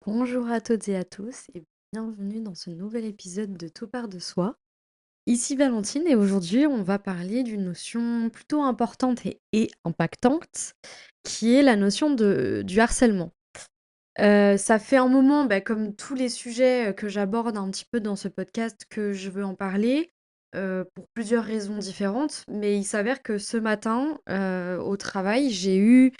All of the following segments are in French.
Bonjour à toutes et à tous et bienvenue dans ce nouvel épisode de Tout part de soi. Ici Valentine et aujourd'hui on va parler d'une notion plutôt importante et impactante qui est la notion du harcèlement. Ça fait un moment, comme tous les sujets que j'aborde un petit peu dans ce podcast, que je veux en parler pour plusieurs raisons différentes, mais il s'avère que ce matin au travail j'ai eu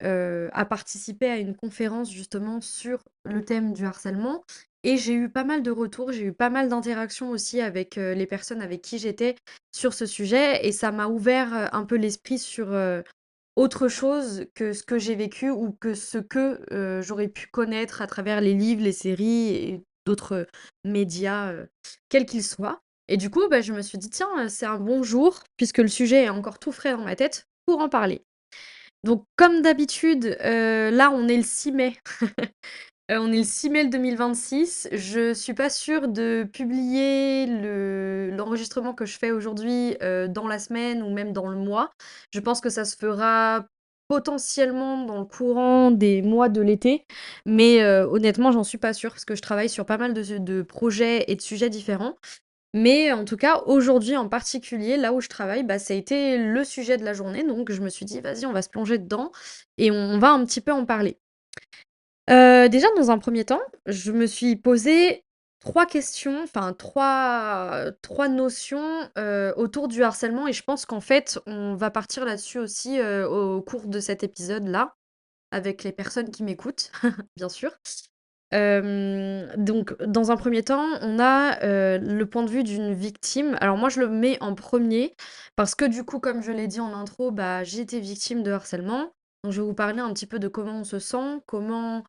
à participer à une conférence justement sur le thème du harcèlement et j'ai eu pas mal de retours, j'ai eu pas mal d'interactions aussi avec, les personnes avec qui j'étais sur ce sujet et ça m'a ouvert, un peu l'esprit sur, autre chose que ce que j'ai vécu ou que ce que, j'aurais pu connaître à travers les livres, les séries et d'autres, médias, quels qu'ils soient et du coup, je me suis dit: «Tiens, c'est un bon jour puisque le sujet est encore tout frais dans ma tête pour en parler». Donc comme d'habitude, là on est le 6 mai. On est le 6 mai 2026. Je suis pas sûre de publier l'enregistrement que je fais aujourd'hui, dans la semaine ou même dans le mois. Je pense que ça se fera potentiellement dans le courant des mois de l'été, mais honnêtement j'en suis pas sûre parce que je travaille sur pas mal de projets et de sujets différents. Mais en tout cas, aujourd'hui en particulier, là où je travaille, ça a été le sujet de la journée, donc je me suis dit: «Vas-y, on va se plonger dedans et on va un petit peu en parler». Déjà dans un premier temps, je me suis posé 3 questions, enfin trois notions, autour du harcèlement et je pense qu'en fait, on va partir là-dessus aussi, au cours de cet épisode-là, avec les personnes qui m'écoutent, bien sûr. Donc dans un premier temps, on a, le point de vue d'une victime. Alors moi, je le mets en premier parce que du coup, comme je l'ai dit en intro, j'ai été victime de harcèlement. Donc je vais vous parler un petit peu de comment on se sent, comment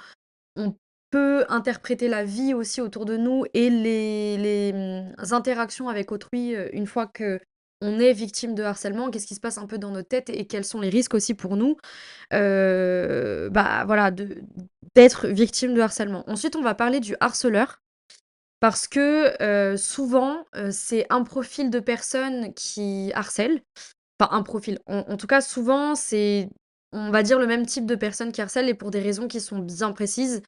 on peut interpréter la vie aussi autour de nous et les interactions avec autrui, une fois que on est victime de harcèlement. Qu'est-ce qui se passe un peu dans notre tête et quels sont les risques aussi pour nous? Voilà, d'être victime de harcèlement. Ensuite, on va parler du harceleur parce que, souvent, c'est un profil de personne qui harcèle. Enfin, un profil. En tout cas, souvent, c'est, on va dire, le même type de personne qui harcèle et pour des raisons qui sont bien précises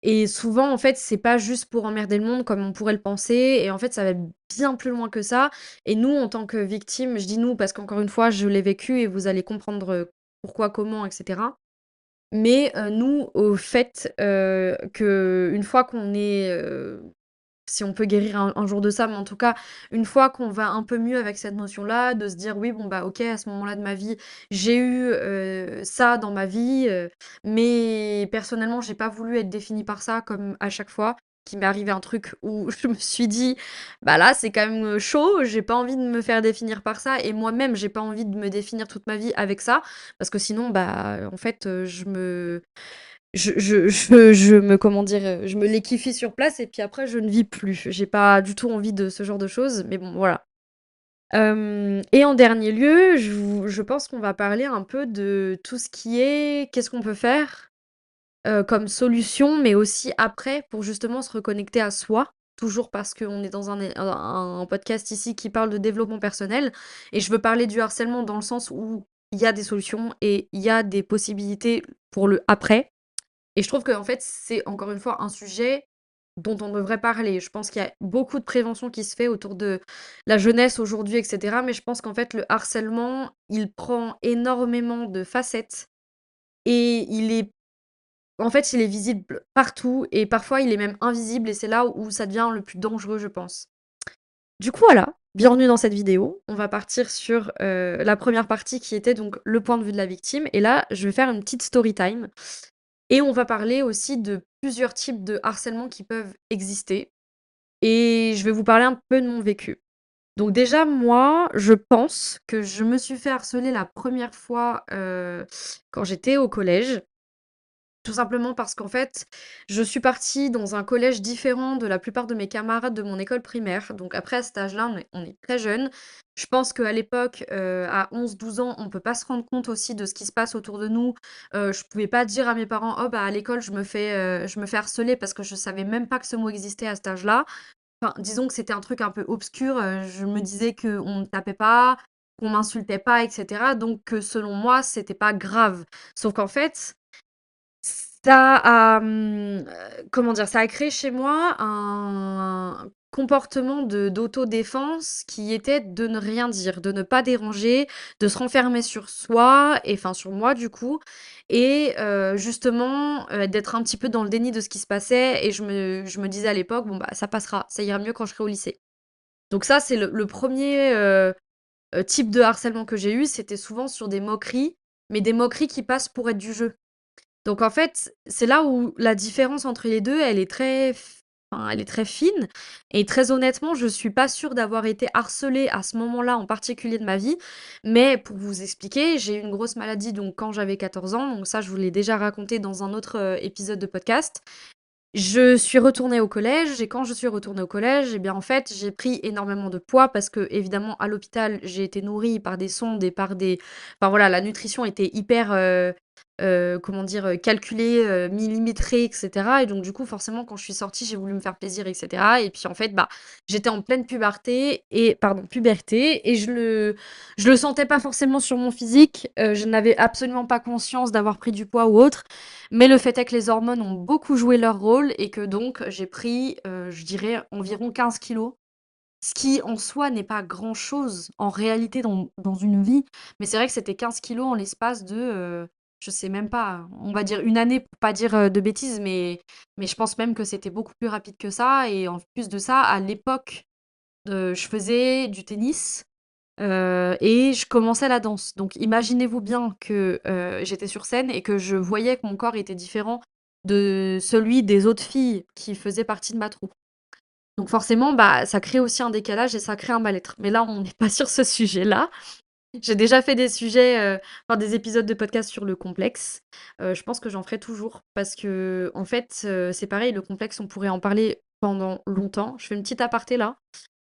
et souvent, en fait, c'est pas juste pour emmerder le monde comme on pourrait le penser et en fait, ça va bien plus loin que ça et nous, en tant que victimes, je dis «nous» parce qu'encore une fois, je l'ai vécu et vous allez comprendre, pourquoi, comment et cetera. Mais nous, au fait, qu'une fois qu'on est, si on peut guérir un jour de ça, mais en tout cas, une fois qu'on va un peu mieux avec cette notion-là, de se dire: «Oui, bon, OK, à ce moment-là de ma vie, j'ai eu, ça dans ma vie, mais personnellement, j'ai pas voulu être définie par ça», comme à chaque fois qu'il m'est arrivé un truc où je me suis dit: «Bah, là, c'est quand même, chaud, j'ai pas envie de me faire définir par ça et moi-même, j'ai pas envie de me définir toute ma vie avec ça». Parce que sinon, en fait, je me comment dire? Je me liquéfie sur place et puis après je ne vis plus. J'ai pas du tout envie de ce genre de choses, mais bon, voilà. Et en dernier lieu, je pense qu'on va parler un peu de tout ce qui est qu'est-ce qu'on peut faire, comme solution, mais aussi après pour justement se reconnecter à soi. Toujours parce qu'on est dans un podcast ici qui parle de développement personnel et je veux parler du harcèlement dans le sens où il y a des solutions et il y a des possibilités pour le après. Et je trouve qu'en fait, c'est encore une fois un sujet dont on devrait parler. Je pense qu'il y a beaucoup de prévention qui se fait autour de la jeunesse aujourd'hui, et cetera. Mais je pense qu'en fait, le harcèlement, il prend énormément de facettes et il est visible partout et parfois il est même invisible et c'est là où ça devient le plus dangereux, je pense. Du coup, voilà, bienvenue dans cette vidéo. On va partir sur la première partie qui était donc le point de vue de la victime. Et là, je vais faire une petite story time. Et on va parler aussi de plusieurs types de harcèlement qui peuvent exister et je vais vous parler un peu de mon vécu. Donc déjà, moi, je pense que je me suis fait harceler la première fois, quand j'étais au collège. Tout simplement parce qu'en fait, je suis partie dans un collège différent de la plupart de mes camarades de mon école primaire. Donc après, à cet âge-là, on est très jeunes. Je pense qu'à l'époque, à 11, 12 ans, on peut pas se rendre compte aussi de ce qui se passe autour de nous. Je pouvais pas dire à mes parents: «Oh à l'école, je me fais harceler» parce que je savais même pas que ce mot existait à cet âge-là. Enfin, disons que c'était un truc un peu obscur, je me disais qu'on me tapait pas, qu'on m'insultait pas et cetera, donc que selon moi, c'était pas grave. Sauf qu'en fait, Ça a, comment dire? Ça a créé chez moi un comportement d'autodéfense qui était de ne rien dire, de ne pas déranger, de se renfermer sur soi et enfin sur moi du coup et justement, d'être un petit peu dans le déni de ce qui se passait et je me disais à l'époque: «Bon bah ça passera, ça ira mieux quand je serai au lycée». Donc ça, c'est le 1er, type de harcèlement que j'ai eu, c'était souvent sur des moqueries, mais des moqueries qui passent pour être du jeu. Donc en fait, c'est là où la différence entre les 2, elle est très f enfin, elle est très fine et très honnêtement, je suis pas sûre d'avoir été harcelée à ce moment-là en particulier de ma vie. Mais pour vous expliquer, j'ai eu une grosse maladie donc quand j'avais 14 ans, donc ça je vous l'ai déjà raconté dans un autre, épisode de podcast. Je suis retournée au collège et quand je suis retournée au collège et bien, en fait, j'ai pris énormément de poids parce que évidemment à l'hôpital, j'ai été nourrie par des sondes et par des enfin voilà, la nutrition était hyper, comment dire? Calculée, millimétrée et cetera et donc du coup, forcément, quand je suis sortie, j'ai voulu me faire plaisir et cetera et puis, en fait, bah, j'étais en pleine puberté et je le sentais pas forcément sur mon physique, je n'avais absolument pas conscience d'avoir pris du poids ou autre. Mais le fait est que les hormones ont beaucoup joué leur rôle et que donc j'ai pris, je dirais environ 15 kilos, ce qui en soi n'est pas grand-chose en réalité dans une vie. Mais c'est vrai que c'était 15 kilos en l'espace de, je sais même pas, on va dire une année pour pas dire, de bêtises, mais je pense même que c'était beaucoup plus rapide que ça et en plus de ça, à l'époque, je faisais du tennis. Et je commençais la danse. Donc imaginez-vous bien que, j'étais sur scène et que je voyais que mon corps était différent de celui des autres filles qui faisaient partie de ma troupe. Donc forcément, bah, ça crée aussi un décalage et ça crée un mal-être. Mais là, on n'est pas sur ce sujet-là. J'ai déjà fait des sujets, enfin des épisodes de podcast sur le complexe. Je pense que j'en ferai toujours parce que en fait, c'est pareil, le complexe, on pourrait en parler pendant longtemps. Je fais une petite aparté là.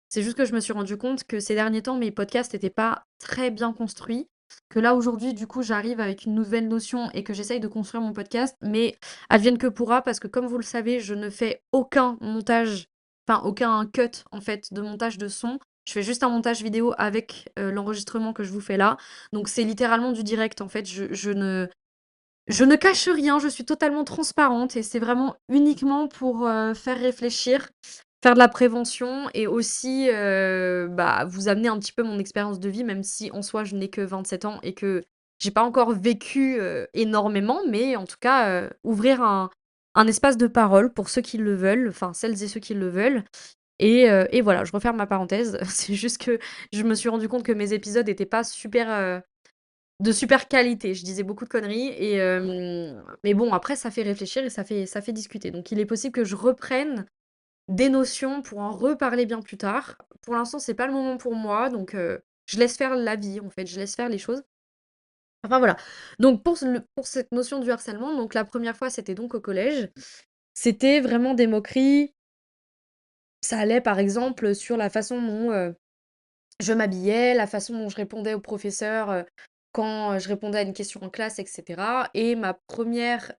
C'est juste que je me suis rendu compte que ces derniers temps, mes podcasts étaient pas très bien construits. Que là, aujourd'hui, du coup, j'arrive avec une nouvelle notion et que j'essaye de construire mon podcast, mais advienne que pourra, parce que comme vous le savez, je ne fais aucun montage, enfin aucun cut en fait de montage de son. Je fais juste un montage vidéo avec l'enregistrement que je vous fais là. Donc c'est littéralement du direct en fait. Je ne cache rien, je suis totalement transparente et c'est vraiment uniquement pour, faire réfléchir, faire de la prévention et aussi, bah, vous amener un petit peu mon expérience de vie, même si en soi je n'ai que 27 ans et que j'ai pas encore vécu, énormément, mais en tout cas, ouvrir un espace de parole pour ceux qui le veulent, enfin celles et ceux qui le veulent et voilà, je referme ma parenthèse. C'est juste que je me suis rendu compte que mes épisodes étaient pas super, de super qualité. Je disais beaucoup de conneries et mais bon, après ça fait réfléchir et ça fait discuter. Donc il est possible que je reprenne des notions pour en reparler bien plus tard. Pour l'instant, c'est pas le moment pour moi, donc je laisse faire la vie, en fait, je laisse faire les choses. Enfin voilà. Donc pour cette notion du harcèlement, donc la première fois, c'était donc au collège. C'était vraiment des moqueries. Ça allait par exemple sur la façon dont, je m'habillais, la façon dont je répondais aux professeurs, quand, je répondais à une question en classe et cetera et ma première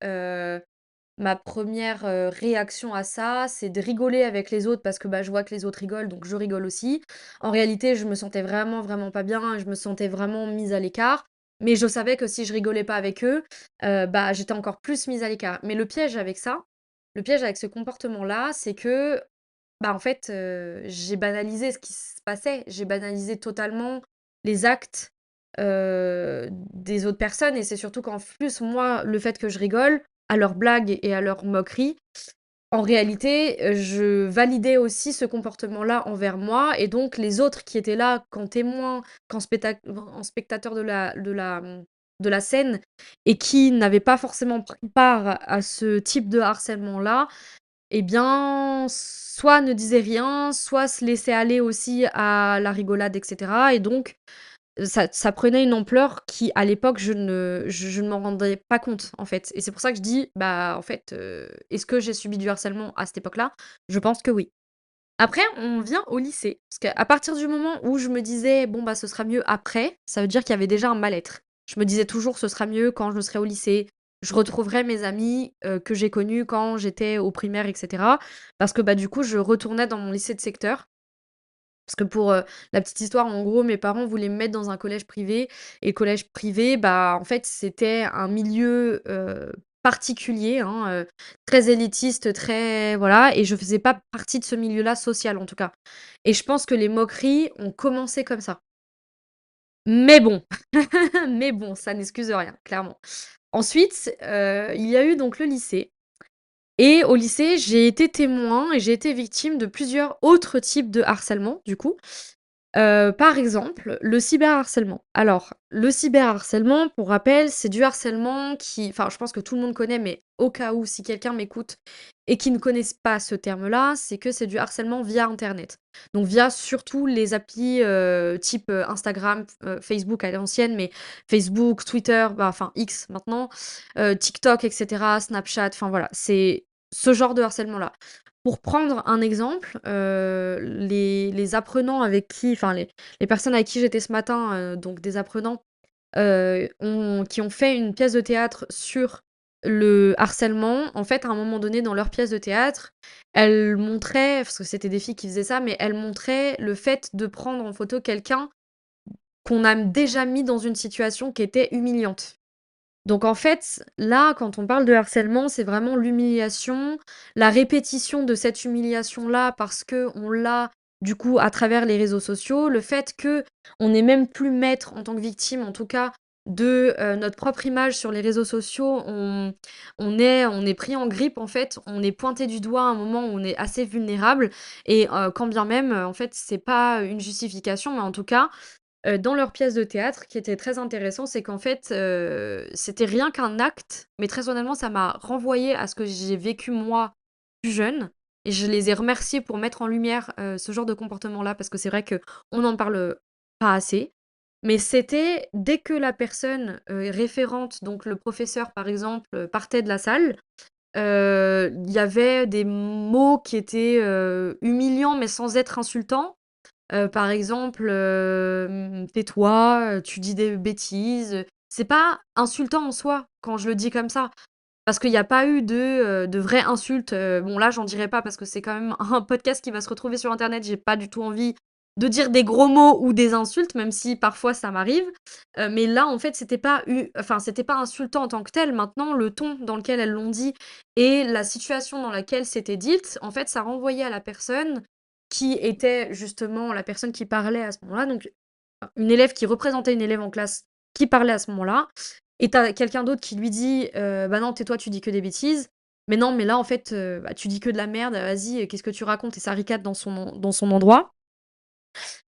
réaction à ça, c'est de rigoler avec les autres parce que, bah, je vois que les autres rigolent, donc je rigole aussi. En réalité, je me sentais vraiment, vraiment pas bien, je me sentais vraiment mise à l'écart, mais je savais que si je rigolais pas avec eux, bah, j'étais encore plus mise à l'écart. Mais le piège avec ce comportement-là, c'est que bah, en fait, j'ai banalisé ce qui se passait. J'ai banalisé totalement les actes, des autres personnes et c'est surtout qu'en plus, moi, le fait que je rigole à leurs blagues et à leurs moqueries, en réalité, je validais aussi ce comportement-là envers moi et donc les autres qui étaient là qu'en témoin, en spectateurs de la scène et qui n'avaient pas forcément pris part à ce type de harcèlement-là, eh bien, soit ne disait rien, soit se laissait aller aussi à la rigolade et cetera et donc ça prenait une ampleur qui, à l'époque, je ne m'en rendais pas compte, en fait et c'est pour ça que je dis, bah, en fait, est-ce que j'ai subi du harcèlement à cette époque-là? Je pense que oui. Après, on vient au lycée, parce qu'à partir du moment où je me disais: «Bon, bah, ce sera mieux après», ça veut dire qu'il y avait déjà un mal-être. Je me disais toujours: «Ce sera mieux quand je serai au lycée, je retrouverai mes amis, que j'ai connus quand j'étais au primaire» et cetera. Parce que, bah, du coup, je retournais dans mon lycée de secteur. Parce que pour, la petite histoire, en gros, mes parents voulaient me mettre dans un collège privé et le collège privé, bah, en fait, c'était un milieu, particulier, hein, très élitiste, très voilà et je faisais pas partie de ce milieu-là social, en tout cas et je pense que les moqueries ont commencé comme ça. Mais bon, mais bon, ça n'excuse rien, clairement. Ensuite, il y a eu donc le lycée et au lycée, j'ai été témoin et j'ai été victime de plusieurs autres types de harcèlement, du coup. Par exemple, le cyberharcèlement. Alors, le cyberharcèlement, pour rappel, c'est du harcèlement qui enfin, je pense que tout le monde connaît, mais au cas où, si quelqu'un m'écoute et qui ne connaisse pas ce terme-là, c'est que c'est du harcèlement via internet. Donc via surtout les applis, type, Instagram, Facebook à l'ancienne, mais Facebook, Twitter, bah, enfin X maintenant, TikTok et cetera, Snapchat, enfin voilà, c'est ce genre de harcèlement-là. Pour prendre un exemple, les apprenants avec qui enfin les personnes avec qui j'étais ce matin, donc des apprenants, qui ont fait une pièce de théâtre sur le harcèlement. En fait, à un moment donné, dans leur pièce de théâtre, elles montraient parce que c'était des filles qui faisaient ça, mais elles montraient le fait de prendre en photo quelqu'un qu'on a déjà mis dans une situation qui était humiliante. Donc en fait, là, quand on parle de harcèlement, c'est vraiment l'humiliation, la répétition de cette humiliation-là parce que on l'a, du coup, à travers les réseaux sociaux. Le fait que on n'est même plus maître, en tant que victime, en tout cas, de, notre propre image sur les réseaux sociaux. On est pris en grippe, en fait. On est pointé du doigt à un moment où on est assez vulnérable et quand bien même, en fait, c'est pas une justification, mais en tout cas, dans leur pièce de théâtre, qui était très intéressant, c'est qu'en fait, c'était rien qu'un acte, mais très honnêtement, ça m'a renvoyé à ce que j'ai vécu moi, plus jeune et je les ai remerciés pour mettre en lumière, ce genre de comportement-là parce que c'est vrai qu'on n'en parle pas assez. Mais c'était dès que la personne, référente, donc le professeur par exemple, partait de la salle, il y avait des mots qui étaient, humiliants mais sans être insultants. Par exemple, «Tais-toi, tu dis des bêtises», c'est pas insultant en soi, quand je le dis comme ça. Parce qu'il y a pas eu de vraies insultes, bon là, j'en dirai pas parce que c'est quand même un podcast qui va se retrouver sur internet. J'ai pas du tout envie de dire des gros mots ou des insultes, même si parfois ça m'arrive. Mais là, en fait, c'était pas insultant en tant que tel. Maintenant, le ton dans lequel elles l'ont dit et la situation dans laquelle c'était dite, en fait, ça renvoyait à la personne qui était justement la personne qui parlait à ce moment-là, donc une élève qui représentait une élève en classe qui parlait à ce moment-là et tu as quelqu'un d'autre qui lui dit, «Bah non, tais-toi, tu dis que des bêtises. Mais non, mais là, en fait, bah, tu dis que de la merde, vas-y, qu'est-ce que tu racontes?» et ça ricane dans son endroit.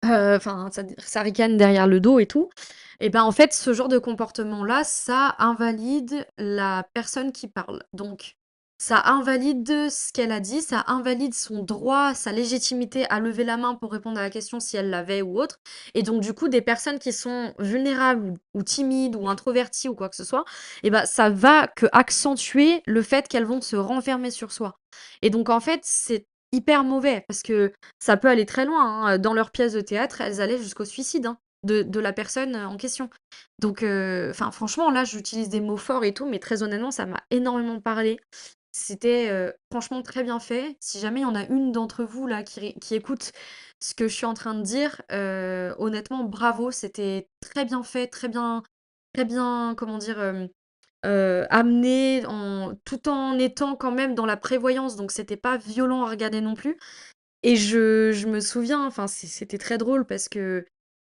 Enfin, ça ricane derrière le dos et tout et ben, en fait, ce genre de comportement-là, ça invalide la personne qui parle. Donc ça invalide ce qu'elle a dit, ça invalide son droit, sa légitimité à lever la main pour répondre à la question si elle l'avait ou autre et donc du coup, des personnes qui sont vulnérables ou timides ou introverties ou quoi que ce soit et ben, ça va que accentuer le fait qu'elles vont se renfermer sur soi et donc en fait, c'est hyper mauvais parce que ça peut aller très loin, hein, dans leur pièce de théâtre, elles allaient jusqu'au suicide, hein, de la personne, en question. Donc enfin franchement là, j'utilise des mots forts et tout, mais très honnêtement, ça m'a énormément parlé. C'était, franchement très bien fait. Si jamais il y en a une d'entre vous là qui écoute ce que je suis en train de dire, honnêtement bravo, c'était très bien fait, très bien, comment dire? Amené en tout en étant quand même dans la prévoyance, donc c'était pas violent à regarder non plus. Et je me souviens, enfin, c'était très drôle parce que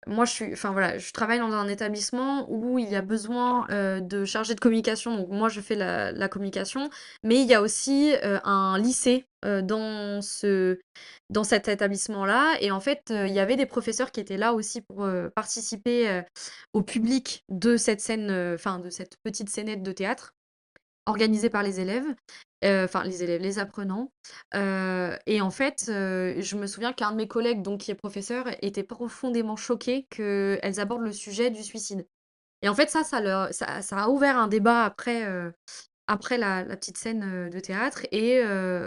moi, enfin voilà, je travaille dans un établissement où il y a besoin de chargés de communication. Donc moi, je fais la communication, mais il y a aussi un lycée dans cet établissement-là. Et en fait, il y avait des professeurs qui étaient là aussi pour participer au public de cette scène, enfin de cette petite scénette de théâtre organisée par les élèves, enfin les élèves, les apprenants, et en fait, je me souviens qu'un de mes collègues, donc qui est professeur, était profondément choqué qu'elles abordent le sujet du suicide et en fait ça a ouvert un débat après la petite scène, de théâtre et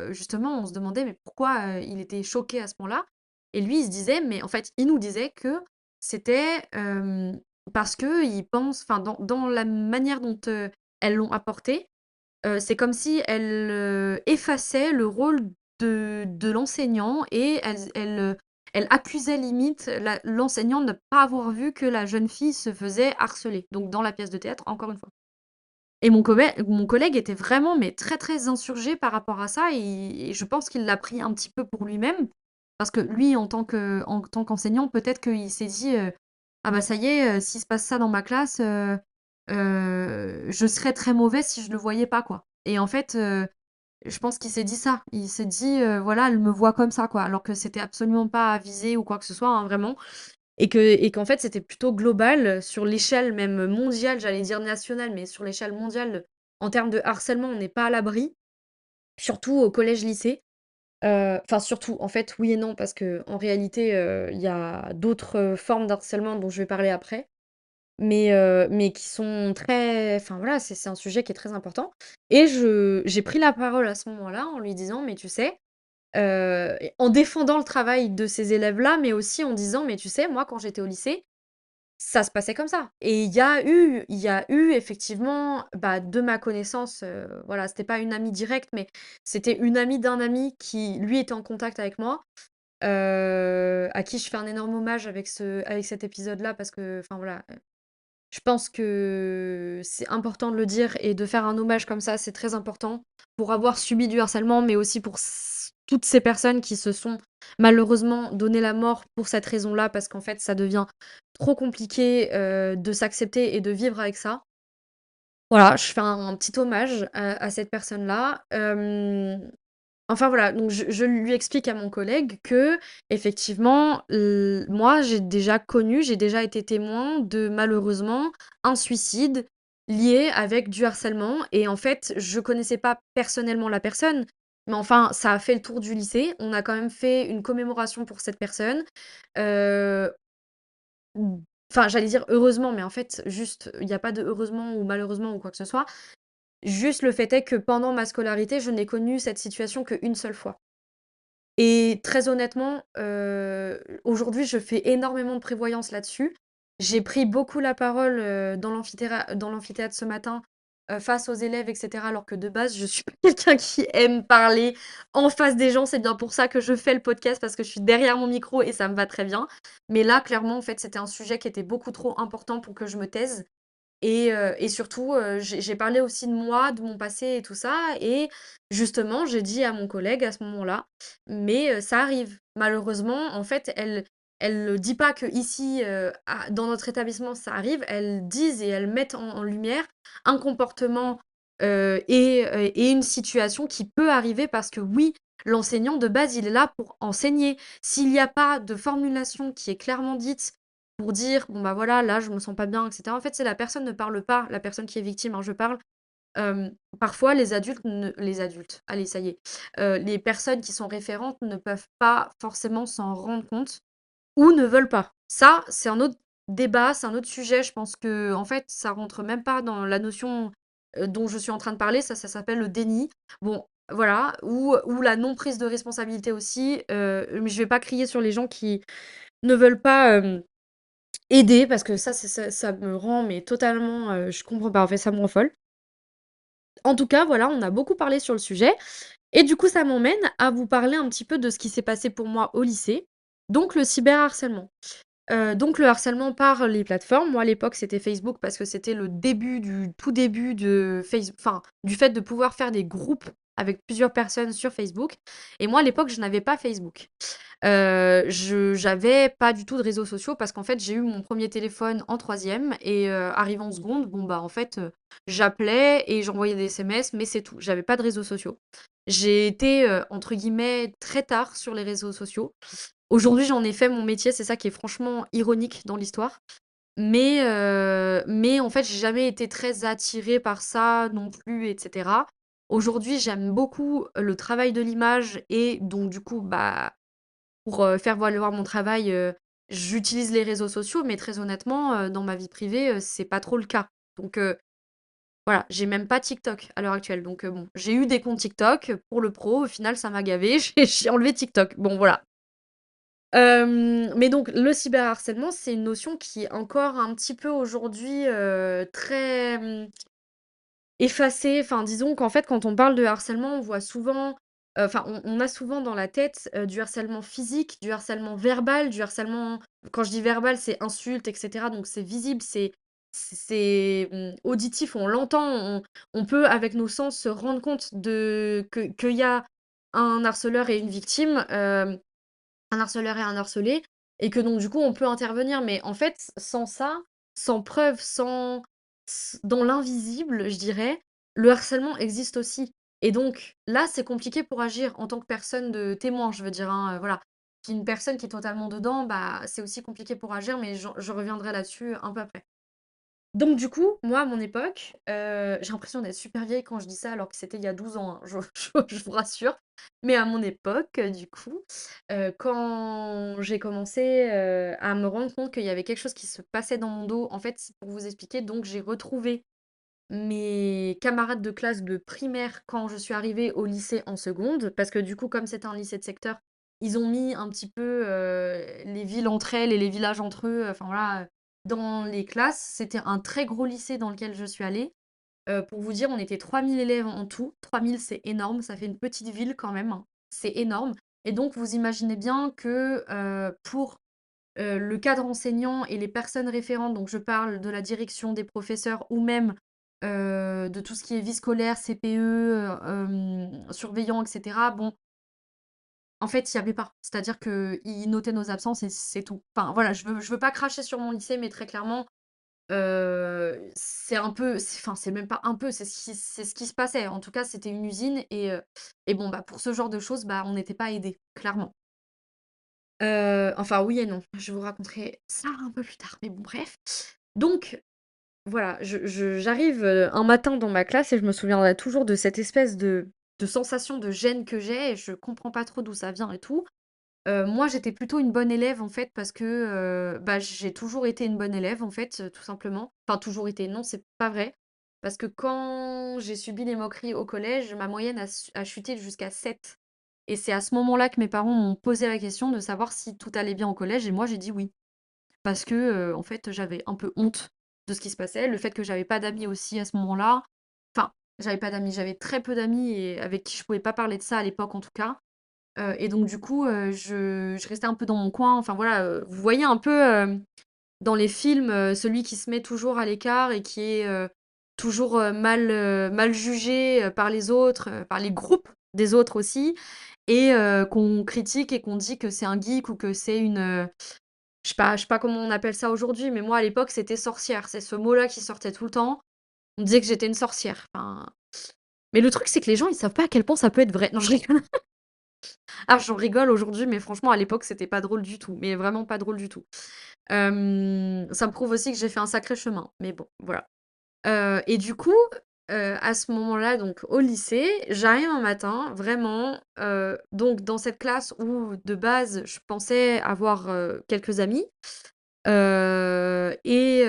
justement on se demandait mais pourquoi, il était choqué à ce point-là et lui il se disait mais en fait il nous disait que c'était, parce qu'il pense enfin dans la manière dont, elles l'ont apporté. C'est comme si elle, effaçait le rôle de l'enseignant et elle accusait limite l'enseignant de ne pas avoir vu que la jeune fille se faisait harceler, donc dans la pièce de théâtre, encore une fois. Et mon collègue était vraiment, mais très, très insurgé par rapport à ça et je pense qu'il l'a pris un petit peu pour lui-même. Parce que lui, en tant qu'enseignant, peut-être qu'il s'est dit, «Ah bah, ça y est, s'il se passe ça dans ma classe, je serais très mauvais si je le voyais pas, quoi». Et en fait, je pense qu'il s'est dit ça. Il s'est dit, «Voilà, elle me voit comme ça, quoi», alors que c'était absolument pas avisé ou quoi que ce soit, hein, vraiment. Et qu'en fait, c'était plutôt global, sur l'échelle même mondiale, j'allais dire nationale, mais sur l'échelle mondiale, en termes de harcèlement, on n'est pas à l'abri, surtout au collège-lycée. Enfin surtout, en fait, oui et non, parce qu'en réalité, il y a d'autres, formes d'harcèlement dont je vais parler après, mais qui sont très enfin voilà, c'est un sujet qui est très important et j'ai pris la parole à ce moment-là en lui disant: «Mais tu sais», et en défendant le travail de ces élèves-là, mais aussi en disant: «Mais tu sais, moi, quand j'étais au lycée, ça se passait comme ça». Et il y a eu effectivement, bah, de ma connaissance, voilà, c'était pas une amie directe, mais c'était une amie d'un ami qui, lui, était en contact avec moi, à qui je fais un énorme hommage avec cet épisode-là parce que, enfin, voilà, je pense que c'est important de le dire et de faire un hommage comme ça, c'est très important pour avoir subi du harcèlement, mais aussi pour toutes ces personnes qui se sont malheureusement donné la mort pour cette raison-là, parce qu'en fait, ça devient trop compliqué de s'accepter et de vivre avec ça. Voilà, je fais un petit hommage à cette personne-là. Enfin voilà, donc je lui explique à mon collègue que effectivement, moi j'ai déjà été témoin de malheureusement un suicide lié avec du harcèlement et en fait, je connaissais pas personnellement la personne, mais enfin, ça a fait le tour du lycée. On a quand même fait une commémoration pour cette personne. Heu, enfin, j'allais dire heureusement, mais en fait, juste, il y a pas de heureusement ou malheureusement ou quoi que ce soit. Juste le fait est que pendant ma scolarité, je n'ai connu cette situation qu'une seule fois. Et très honnêtement, aujourd'hui, je fais énormément de prévoyance là-dessus. J'ai pris beaucoup la parole, dans l'amphithéâtre ce matin, face aux élèves et cetera, alors que de base, je suis pas quelqu'un qui aime parler en face des gens. C'est bien pour ça que je fais le podcast, parce que je suis derrière mon micro et ça me va très bien. Mais là, clairement, en fait, c'était un sujet qui était beaucoup trop important pour que je me taise. Et surtout, j'ai parlé aussi de moi, de mon passé et tout ça et justement, j'ai dit à mon collègue à ce moment-là: «Mais ça arrive. Malheureusement, en fait, elles dit pas qu'ici, dans notre établissement, ça arrive. Elles disent et elles mettent en lumière un comportement, et une situation qui peut arriver parce que oui, l'enseignant de base, il est là pour enseigner. S'il y a pas de formulation qui est clairement dite pour dire: «Bon, bah, voilà, là, je me sens pas bien» et cetera. En fait, c'est la personne ne parle pas, la personne qui est victime, hein, je parle. Parfois les adultes, allez, ça y est, les personnes qui sont référentes ne peuvent pas forcément s'en rendre compte ou ne veulent pas. Ça, c'est un autre débat, c'est un autre sujet. Je pense que en fait, ça rentre même pas dans la notion, dont je suis en train de parler. Ça s'appelle le déni. Bon, voilà, ou la non prise de responsabilité aussi, mais je vais pas crier sur les gens qui ne veulent pas, aider parce que ça me rend mais totalement, je comprends pas, en fait, ça me rend folle. En tout cas, voilà, on a beaucoup parlé sur le sujet et du coup, ça m'emmène à vous parler un petit peu de ce qui s'est passé pour moi au lycée, donc le cyberharcèlement. Donc le harcèlement par les plateformes. Moi, à l'époque, c'était Facebook parce que c'était le début du tout début de enfin, du fait de pouvoir faire des groupes avec plusieurs personnes sur Facebook et moi, à l'époque, je n'avais pas Facebook. Je j'avais pas du tout de réseaux sociaux parce qu'en fait, j'ai eu mon premier téléphone en troisième et arrivé en seconde, bon, bah, en fait, j'appelais et j'envoyais des SMS, mais c'est tout. J'avais pas de réseaux sociaux. J'ai été, entre guillemets «très tard» sur les réseaux sociaux. Aujourd'hui, j'en ai fait mon métier, c'est ça qui est franchement ironique dans l'histoire. Mais en fait, j'ai jamais été très attirée par ça non plus et cetera. Aujourd'hui, j'aime beaucoup le travail de l'image et donc du coup, bah, pour, faire valoir mon travail, j'utilise les réseaux sociaux, mais très honnêtement, dans ma vie privée, c'est pas trop le cas. Donc, voilà, j'ai même pas TikTok à l'heure actuelle. Donc, bon, j'ai eu des comptes TikTok pour le pro, au final ça m'a gavée, j'ai enlevé TikTok. Bon voilà. Mais donc le cyberharcèlement, c'est une notion qui est encore un petit peu aujourd'hui, très, effacée. Enfin, disons qu'en fait, quand on parle de harcèlement, on voit souvent, enfin, on a souvent dans la tête, du harcèlement physique, du harcèlement verbal, du harcèlement quand je dis verbal, c'est insultes et cetera, donc c'est visible, auditif, on l'entend, on peut avec nos sens se rendre compte qu'il y a un harceleur et une victime, un harceleur et un harcelé, et que donc du coup on peut intervenir. Mais en fait, sans ça, sans preuve, dans l'invisible, je dirais, le harcèlement existe aussi. Et donc là, c'est compliqué pour agir en tant que personne de témoin, je veux dire, hein, voilà. Une personne qui est totalement dedans, bah, c'est aussi compliqué pour agir, mais je reviendrai là-dessus un peu après. Donc du coup, moi, à mon époque, j'ai l'impression d'être super vieille quand je dis ça, alors que c'était il y a 12 ans, hein, je vous rassure. Mais à mon époque, du coup, quand j'ai commencé, à me rendre compte qu'il y avait quelque chose qui se passait dans mon dos, en fait, c'est pour vous expliquer, donc j'ai retrouvé mes camarades de classe de primaire quand je suis arrivée au lycée en seconde, parce que du coup, comme c'était un lycée de secteur, ils ont mis un petit peu les villes entre elles et les villages entre eux, enfin voilà, dans les classes. C'était un très gros lycée dans lequel je suis allée. Pour vous dire, on était 3000 élèves en tout. 3000, c'est énorme, ça fait une petite ville quand même, hein. C'est énorme. Et donc, vous imaginez bien que pour le cadre enseignant et les personnes référentes, donc je parle de la direction, des professeurs ou même de tout ce qui est vie scolaire, CPE, surveillant, etc. Bon, en fait, il y avait pas. C'est-à-dire qu'ils notaient nos absences et c'est tout. Enfin, voilà, je veux pas cracher sur mon lycée, mais très clairement, c'est un peu, enfin, c'est même pas un peu, c'est ce qui se passait. En tout cas, c'était une usine et bon, bah, pour ce genre de choses, bah, on n'était pas aidés, clairement. Enfin, oui et non. Je vous raconterai ça un peu plus tard, mais bon, bref. Donc, voilà, j'arrive un matin dans ma classe et je me souviendrai toujours de cette espèce de sensation de gêne que j'ai et je comprends pas trop d'où ça vient et tout. Moi, j'étais plutôt une bonne élève en fait parce que bah, j'ai toujours été une bonne élève en fait, tout simplement. Enfin, toujours été, non, c'est pas vrai. Parce que quand j'ai subi les moqueries au collège, ma moyenne a chuté jusqu'à 7. Et c'est à ce moment-là que mes parents m'ont posé la question de savoir si tout allait bien au collège et moi j'ai dit oui. Parce que, en fait, j'avais un peu honte de ce qui se passait. Le fait que j'avais pas d'amis aussi à ce moment-là. Enfin, j'avais pas d'amis, j'avais très peu d'amis et avec qui je pouvais pas parler de ça à l'époque en tout cas. Et donc du coup, je restais un peu dans mon coin. Enfin voilà, vous voyez un peu, dans les films, celui qui se met toujours à l'écart et qui est, toujours, mal jugé, par les autres, par les groupes des autres aussi et qu'on critique et qu'on dit que c'est un geek ou que c'est une, je sais pas comment on appelle ça aujourd'hui, mais moi à l'époque c'était sorcière. C'est ce mot-là qui sortait tout le temps. On disait que j'étais une sorcière. Enfin, mais le truc c'est que les gens ils savent pas à quel point ça peut être vrai. Non, je rigole. Ah, j'en rigole aujourd'hui, mais franchement à l'époque c'était pas drôle du tout, mais vraiment pas drôle du tout. Ça me prouve aussi que j'ai fait un sacré chemin, mais bon, voilà. Et du coup, à ce moment-là, donc au lycée, j'arrive un matin, vraiment, donc dans cette classe où de base je pensais avoir quelques amis. Et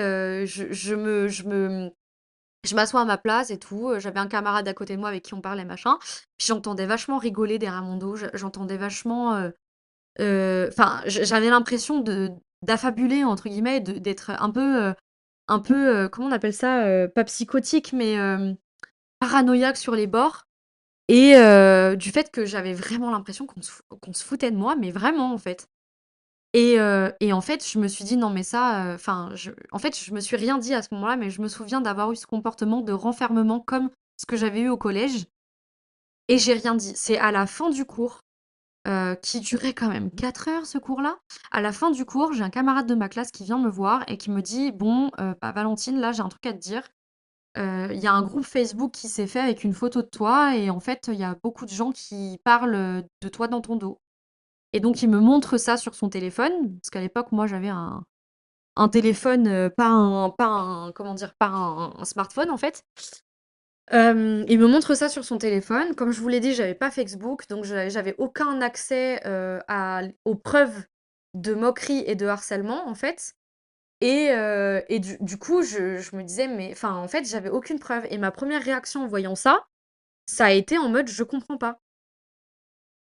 je m'assois à ma place et tout. J'avais un camarade à côté de moi avec qui on parlait, machin. Puis j'entendais vachement rigoler derrière mon dos. J'entendais vachement. Enfin, j'avais l'impression d'affabuler, entre guillemets, d'être un peu, comment on appelle ça, pas psychotique, mais paranoïaque sur les bords. Et du fait que j'avais vraiment l'impression qu'on se foutait de moi, mais vraiment, en fait. Et en fait, je me suis dit: «Non mais ça, enfin, en fait, je me suis rien dit à ce moment-là, mais je me souviens d'avoir eu ce comportement de renfermement comme ce que j'avais eu au collège et j'ai rien dit. C'est à la fin du cours, qui durait quand même 4 heures ce cours-là. À la fin du cours, j'ai un camarade de ma classe qui vient me voir et qui me dit: «Bon, bah, Valentine, là, j'ai un truc à te dire. Il y a un groupe Facebook qui s'est fait avec une photo de toi et en fait, il y a beaucoup de gens qui parlent, de toi dans ton dos». Et donc il me montre ça sur son téléphone, parce qu'à l'époque, moi, j'avais un téléphone, pas un comment dire? Pas un smartphone, en fait. Il me montre ça sur son téléphone. Comme je vous l'ai dit, j'avais pas Facebook, donc j'avais aucun accès, aux preuves de moquerie et de harcèlement, en fait. Et du coup, je me disais: «Mais» enfin, en fait, j'avais aucune preuve et ma première réaction en voyant ça, ça a été en mode: «Je comprends pas».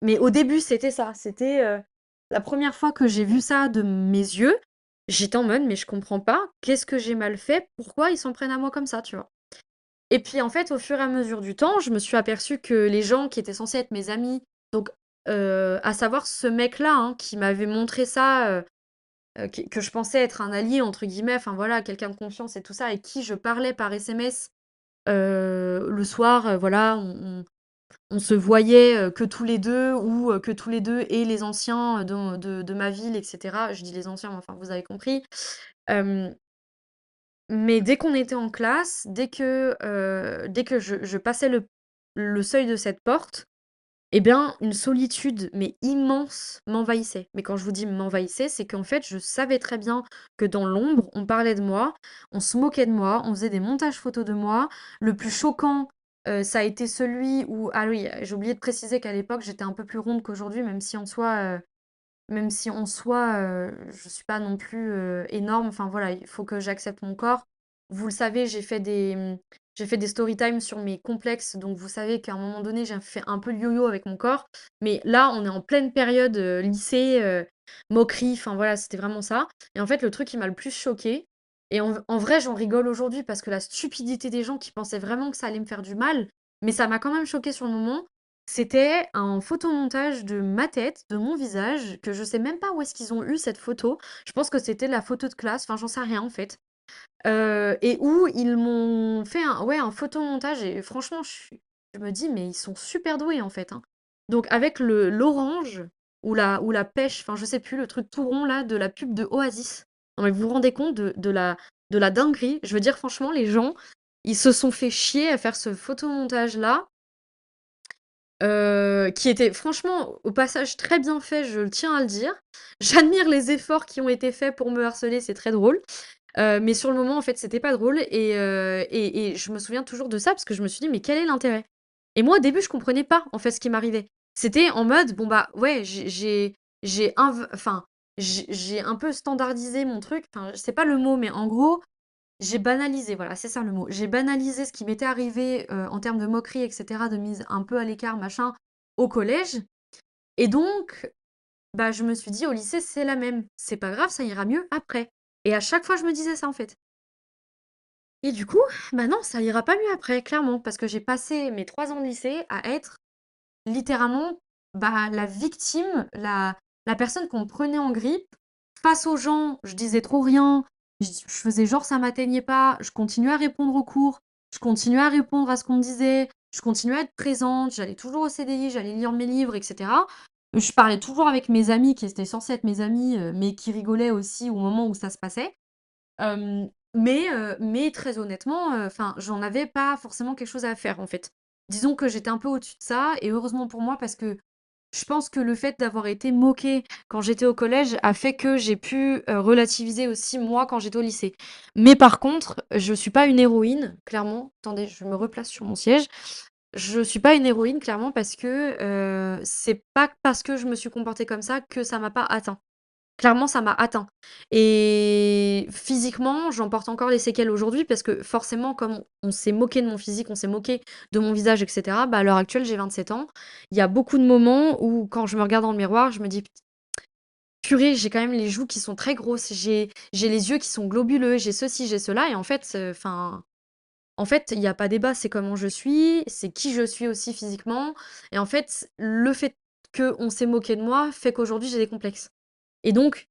Mais au début, c'était ça. C'était, la première fois que j'ai vu ça de mes yeux, j'étais en mode: «Mais je comprends pas, qu'est-ce que j'ai mal fait? Pourquoi ils s'en prennent à moi comme ça?» tu vois? Et puis, en fait, au fur et à mesure du temps, je me suis aperçue que les gens qui étaient censés être mes amis, donc à savoir ce mec-là, hein, qui m'avait montré ça, que je pensais être un «allié» entre guillemets, enfin voilà, quelqu'un de confiance et tout ça, avec qui je parlais par SMS, le soir, voilà, on se voyait, que tous les 2 ou que tous les 2 et les anciens, de ma ville et cetera. Je dis les anciens, mais enfin vous avez compris. Hem, mais dès qu'on était en classe, dès que je passais le seuil de cette porte, eh bien, une solitude, mais immense, m'envahissait. Mais quand je vous dis m'envahissait, c'est qu'en fait, je savais très bien que dans l'ombre, on parlait de moi, on se moquait de moi, on faisait des montages photos de moi. Le plus choquant, ça a été celui où ah oui, j'ai oublié de préciser qu'à l'époque, j'étais un peu plus ronde qu'aujourd'hui, même si en soi, je suis pas non plus, énorme, enfin voilà, il faut que j'accepte mon corps. Vous le savez, j'ai fait des story time sur mes complexes, donc vous savez qu'à un moment donné, j'ai fait un peu le yo-yo avec mon corps. Mais là, on est en pleine période, lycée, moquerie, enfin voilà, c'était vraiment ça. Et en fait, le truc qui m'a le plus choquée et en vrai, j'en rigole aujourd'hui parce que la stupidité des gens qui pensaient vraiment que ça allait me faire du mal, mais ça m'a quand même choquée sur le moment. C'était un photomontage de ma tête, de mon visage, que je sais même pas où est-ce qu'ils ont eu cette photo. Je pense que c'était la photo de classe, enfin j'en sais rien en fait. Et où ils m'ont fait un photomontage et franchement je me dis: «Mais ils sont super doués en fait, hein». Donc avec le l'orange ou la pêche, enfin je sais plus, le truc tout rond là de la pub de Oasis. Non mais vous vous rendez compte de la dinguerie? Je veux dire franchement les gens, ils se sont fait chier à faire ce photomontage là. Qui était franchement, au passage, très bien fait, je le tiens à le dire. J'admire les efforts qui ont été faits pour me harceler, c'est très drôle. Mais sur le moment, en fait, c'était pas drôle et je me souviens toujours de ça parce que je me suis dit: «Mais quel est l'intérêt?» Et moi, au début, je comprenais pas, en fait, ce qui m'arrivait. C'était en mode: «Bon, bah, ouais, j'ai inv enfin, j'ai un peu standardisé mon truc». Enfin, c'est pas le mot, mais en gros, j'ai banalisé, voilà, c'est ça le mot. J'ai banalisé ce qui m'était arrivé, en termes de moquerie et cetera, de mise un peu à l'écart, machin, au collège et donc, bah, je me suis dit: «Au lycée, c'est la même. C'est pas grave, ça ira mieux après» et à chaque fois, je me disais ça, en fait et du coup, bah, non, ça ira pas mieux après, clairement, parce que j'ai passé mes 3 ans de lycée à être littéralement, bah, la victime, la personne qu'on prenait en grippe. Face aux gens, je disais trop rien, je faisais genre ça m'atteignait pas, je continuais à répondre aux cours, je continuais à répondre à ce qu'on me disait, je continuais à être présente, j'allais toujours au CDI, j'allais lire mes livres et cetera. Je parlais toujours avec mes amis qui étaient censés être mes amis, mais qui rigolaient aussi au moment où ça se passait. Mais très honnêtement, enfin, j'en avais pas forcément quelque chose à faire, en fait. Disons que j'étais un peu au-dessus de ça et heureusement pour moi parce que je pense que le fait d'avoir été moquée quand j'étais au collège a fait que j'ai pu, relativiser aussi moi quand j'étais au lycée. Mais par contre, je suis pas une héroïne, clairement. Attendez, je me replace sur mon siège. Je suis pas une héroïne clairement parce que, c'est pas parce que je me suis comportée comme ça que ça m'a pas atteint. Clairement, ça m'a atteint et physiquement, j'en porte encore les séquelles aujourd'hui parce que forcément, comme on s'est moqué de mon physique, on s'est moqué de mon visage et cetera, bah, à l'heure actuelle, j'ai 27 ans. Il y a beaucoup de moments où quand je me regarde dans le miroir, je me dis: «Purée, j'ai quand même les joues qui sont très grosses, j'ai les yeux qui sont globuleux, j'ai ceci, j'ai cela» et en fait, en fait, il y a pas débat, c'est comment je suis, c'est qui je suis aussi physiquement et en fait, le fait qu'on s'est moqué de moi fait qu'aujourd'hui, j'ai des complexes et donc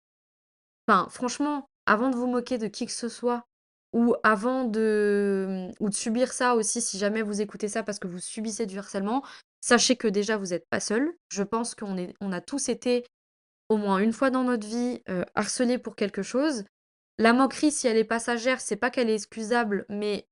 enfin, franchement, avant de vous moquer de qui que ce soit ou avant ou de subir ça aussi, si jamais vous écoutez ça parce que vous subissez du harcèlement, sachez que déjà vous n'êtes pas seul. Je pense on a tous été au moins une fois dans notre vie, harcelés pour quelque chose. La moquerie, si elle est passagère, c'est pas qu'elle est excusable, mais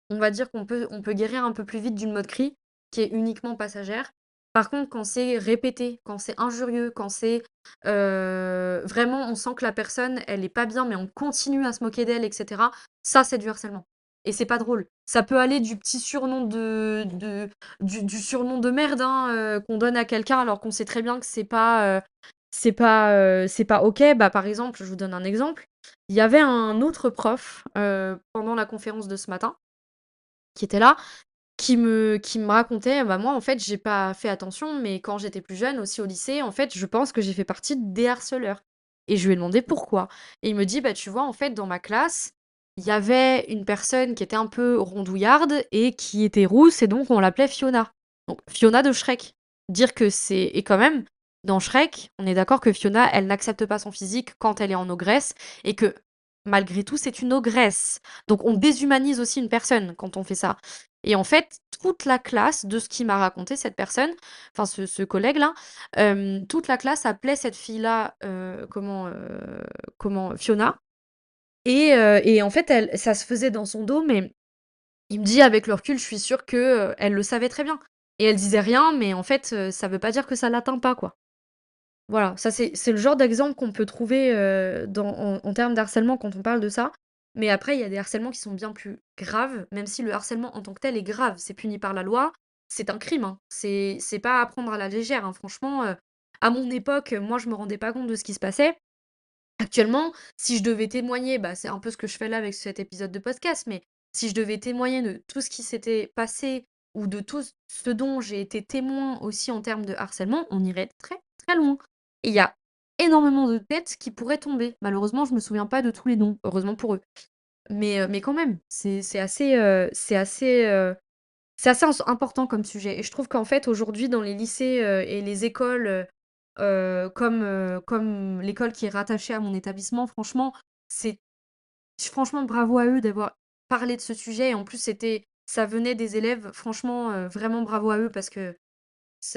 on va dire qu'on peut guérir un peu plus vite d'une moquerie qui est uniquement passagère. Par contre, quand c'est répété, quand c'est injurieux, quand c'est, vraiment on sent que la personne, elle est pas bien, mais on continue à se moquer d'elle et cetera, ça, c'est du harcèlement et c'est pas drôle. Ça peut aller du petit surnom du surnom de merde, hein, qu'on donne à quelqu'un alors qu'on sait très bien que c'est pas OK. Bah, par exemple, je vous donne un exemple. Il y avait un autre prof, pendant la conférence de ce matin qui était là, qui me racontait, bah, moi, en fait, j'ai pas fait attention, mais quand j'étais plus jeune, aussi au lycée, en fait, je pense que j'ai fait partie des harceleurs et je lui ai demandé pourquoi et il me dit: «Bah, tu vois, en fait, dans ma classe, il y avait une personne qui était un peu rondouillarde et qui était rousse et donc on l'appelait Fiona». Donc Fiona de Shrek. Dire que c'est et quand même, dans Shrek, on est d'accord que Fiona, elle n'accepte pas son physique quand elle est en ogresse et que malgré tout, c'est une ogresse. Donc on déshumanise aussi une personne quand on fait ça. Et en fait, toute la classe, de ce qu'il m'a raconté cette personne, enfin ce collègue-là, toute la classe appelait cette fille-là, comment? Fiona. Et en fait, elle ça se faisait dans son dos, mais il me dit: «Avec le recul, je suis sûre que, elle le savait très bien et elle disait rien, mais en fait, ça veut pas dire que ça l'atteint pas, quoi». Voilà, ça c'est le genre d'exemple qu'on peut trouver, dans en termes d'harcèlement quand on parle de ça. Mais après, il y a des harcèlements qui sont bien plus graves, même si le harcèlement en tant que tel est grave. C'est puni par la loi, c'est un crime, hein. C'est pas à prendre à la légère, hein. Franchement, à mon époque, moi, je me rendais pas compte de ce qui se passait. Actuellement, si je devais témoigner, bah, c'est un peu ce que je fais là avec cet épisode de podcast, mais si je devais témoigner de tout ce qui s'était passé ou de tout ce dont j'ai été témoin aussi en termes de harcèlement, on irait très, très loin. Et il y a énormément de têtes qui pourraient tomber. Malheureusement, je me souviens pas de tous les noms, heureusement pour eux. Mais quand même, c'est assez important comme sujet et je trouve qu'en fait, aujourd'hui, dans les lycées, et les écoles, comme l'école qui est rattachée à mon établissement, franchement, c'est franchement bravo à eux d'avoir parlé de ce sujet et en plus ça venait des élèves, franchement, vraiment bravo à eux parce que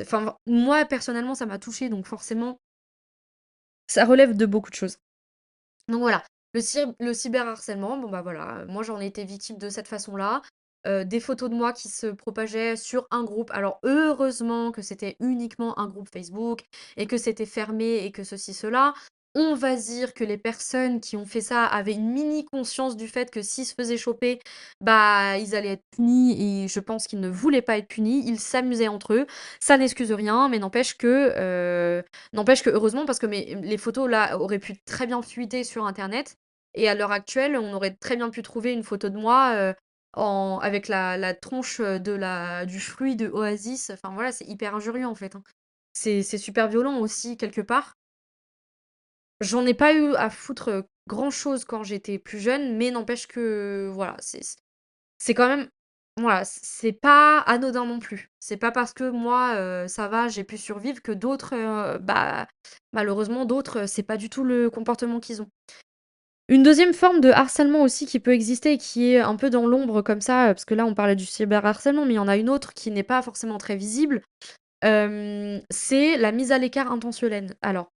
enfin, moi, personnellement, ça m'a touchée donc forcément, ça relève de beaucoup de choses. Donc voilà, le cyberharcèlement, bon bah voilà, moi j'en ai été victime de cette façon-là. Des photos de moi qui se propageaient sur un groupe. Alors heureusement que c'était uniquement un groupe Facebook et que c'était fermé et que ceci, cela. On va dire que les personnes qui ont fait ça avaient une mini conscience du fait que s'ils se faisaient choper, bah ils allaient être punis et je pense qu'ils ne voulaient pas être punis. Ils s'amusaient entre eux. Ça n'excuse rien, mais n'empêche que heureusement, parce que les photos là auraient pu très bien fuiter sur internet. Et à l'heure actuelle, on aurait très bien pu trouver une photo de moi avec la tronche du fruit de Oasis. Enfin voilà, c'est hyper injurieux en fait, hein. C'est super violent aussi, quelque part. J'en ai pas eu à foutre grand chose quand j'étais plus jeune, mais n'empêche que voilà, c'est quand même voilà, c'est pas anodin non plus. C'est pas parce que moi, ça va, j'ai pu survivre que d'autres, bah, malheureusement d'autres, c'est pas du tout le comportement qu'ils ont. Une deuxième forme de harcèlement aussi qui peut exister et qui est un peu dans l'ombre comme ça, parce que là on parlait du cyberharcèlement, mais il y en a une autre qui n'est pas forcément très visible, c'est la mise à l'écart intentionnelle. Alors,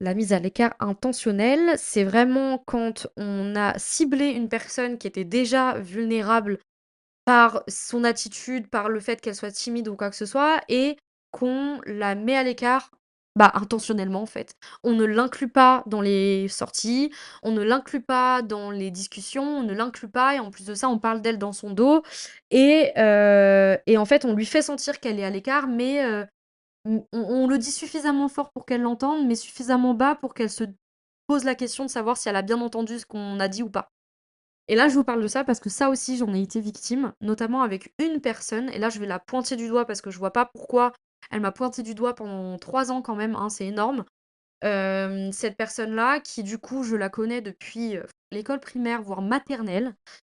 la mise à l'écart intentionnelle, c'est vraiment quand on a ciblé une personne qui était déjà vulnérable par son attitude, par le fait qu'elle soit timide ou quoi que ce soit et qu'on la met à l'écart, bah, intentionnellement, en fait. On ne l'inclut pas dans les sorties, on ne l'inclut pas dans les discussions, on ne l'inclut pas et en plus de ça, on parle d'elle dans son dos et en fait, on lui fait sentir qu'elle est à l'écart mais on le dit suffisamment fort pour qu'elle l'entende, mais suffisamment bas pour qu'elle se pose la question de savoir si elle a bien entendu ce qu'on a dit ou pas. Et là, je vous parle de ça parce que ça aussi, j'en ai été victime, notamment avec une personne. Et là, je vais la pointer du doigt parce que je vois pas pourquoi elle m'a pointé du doigt pendant 3 ans quand même, hein, c'est énorme. Cette personne-là, qui du coup, je la connais depuis l'école primaire, voire maternelle.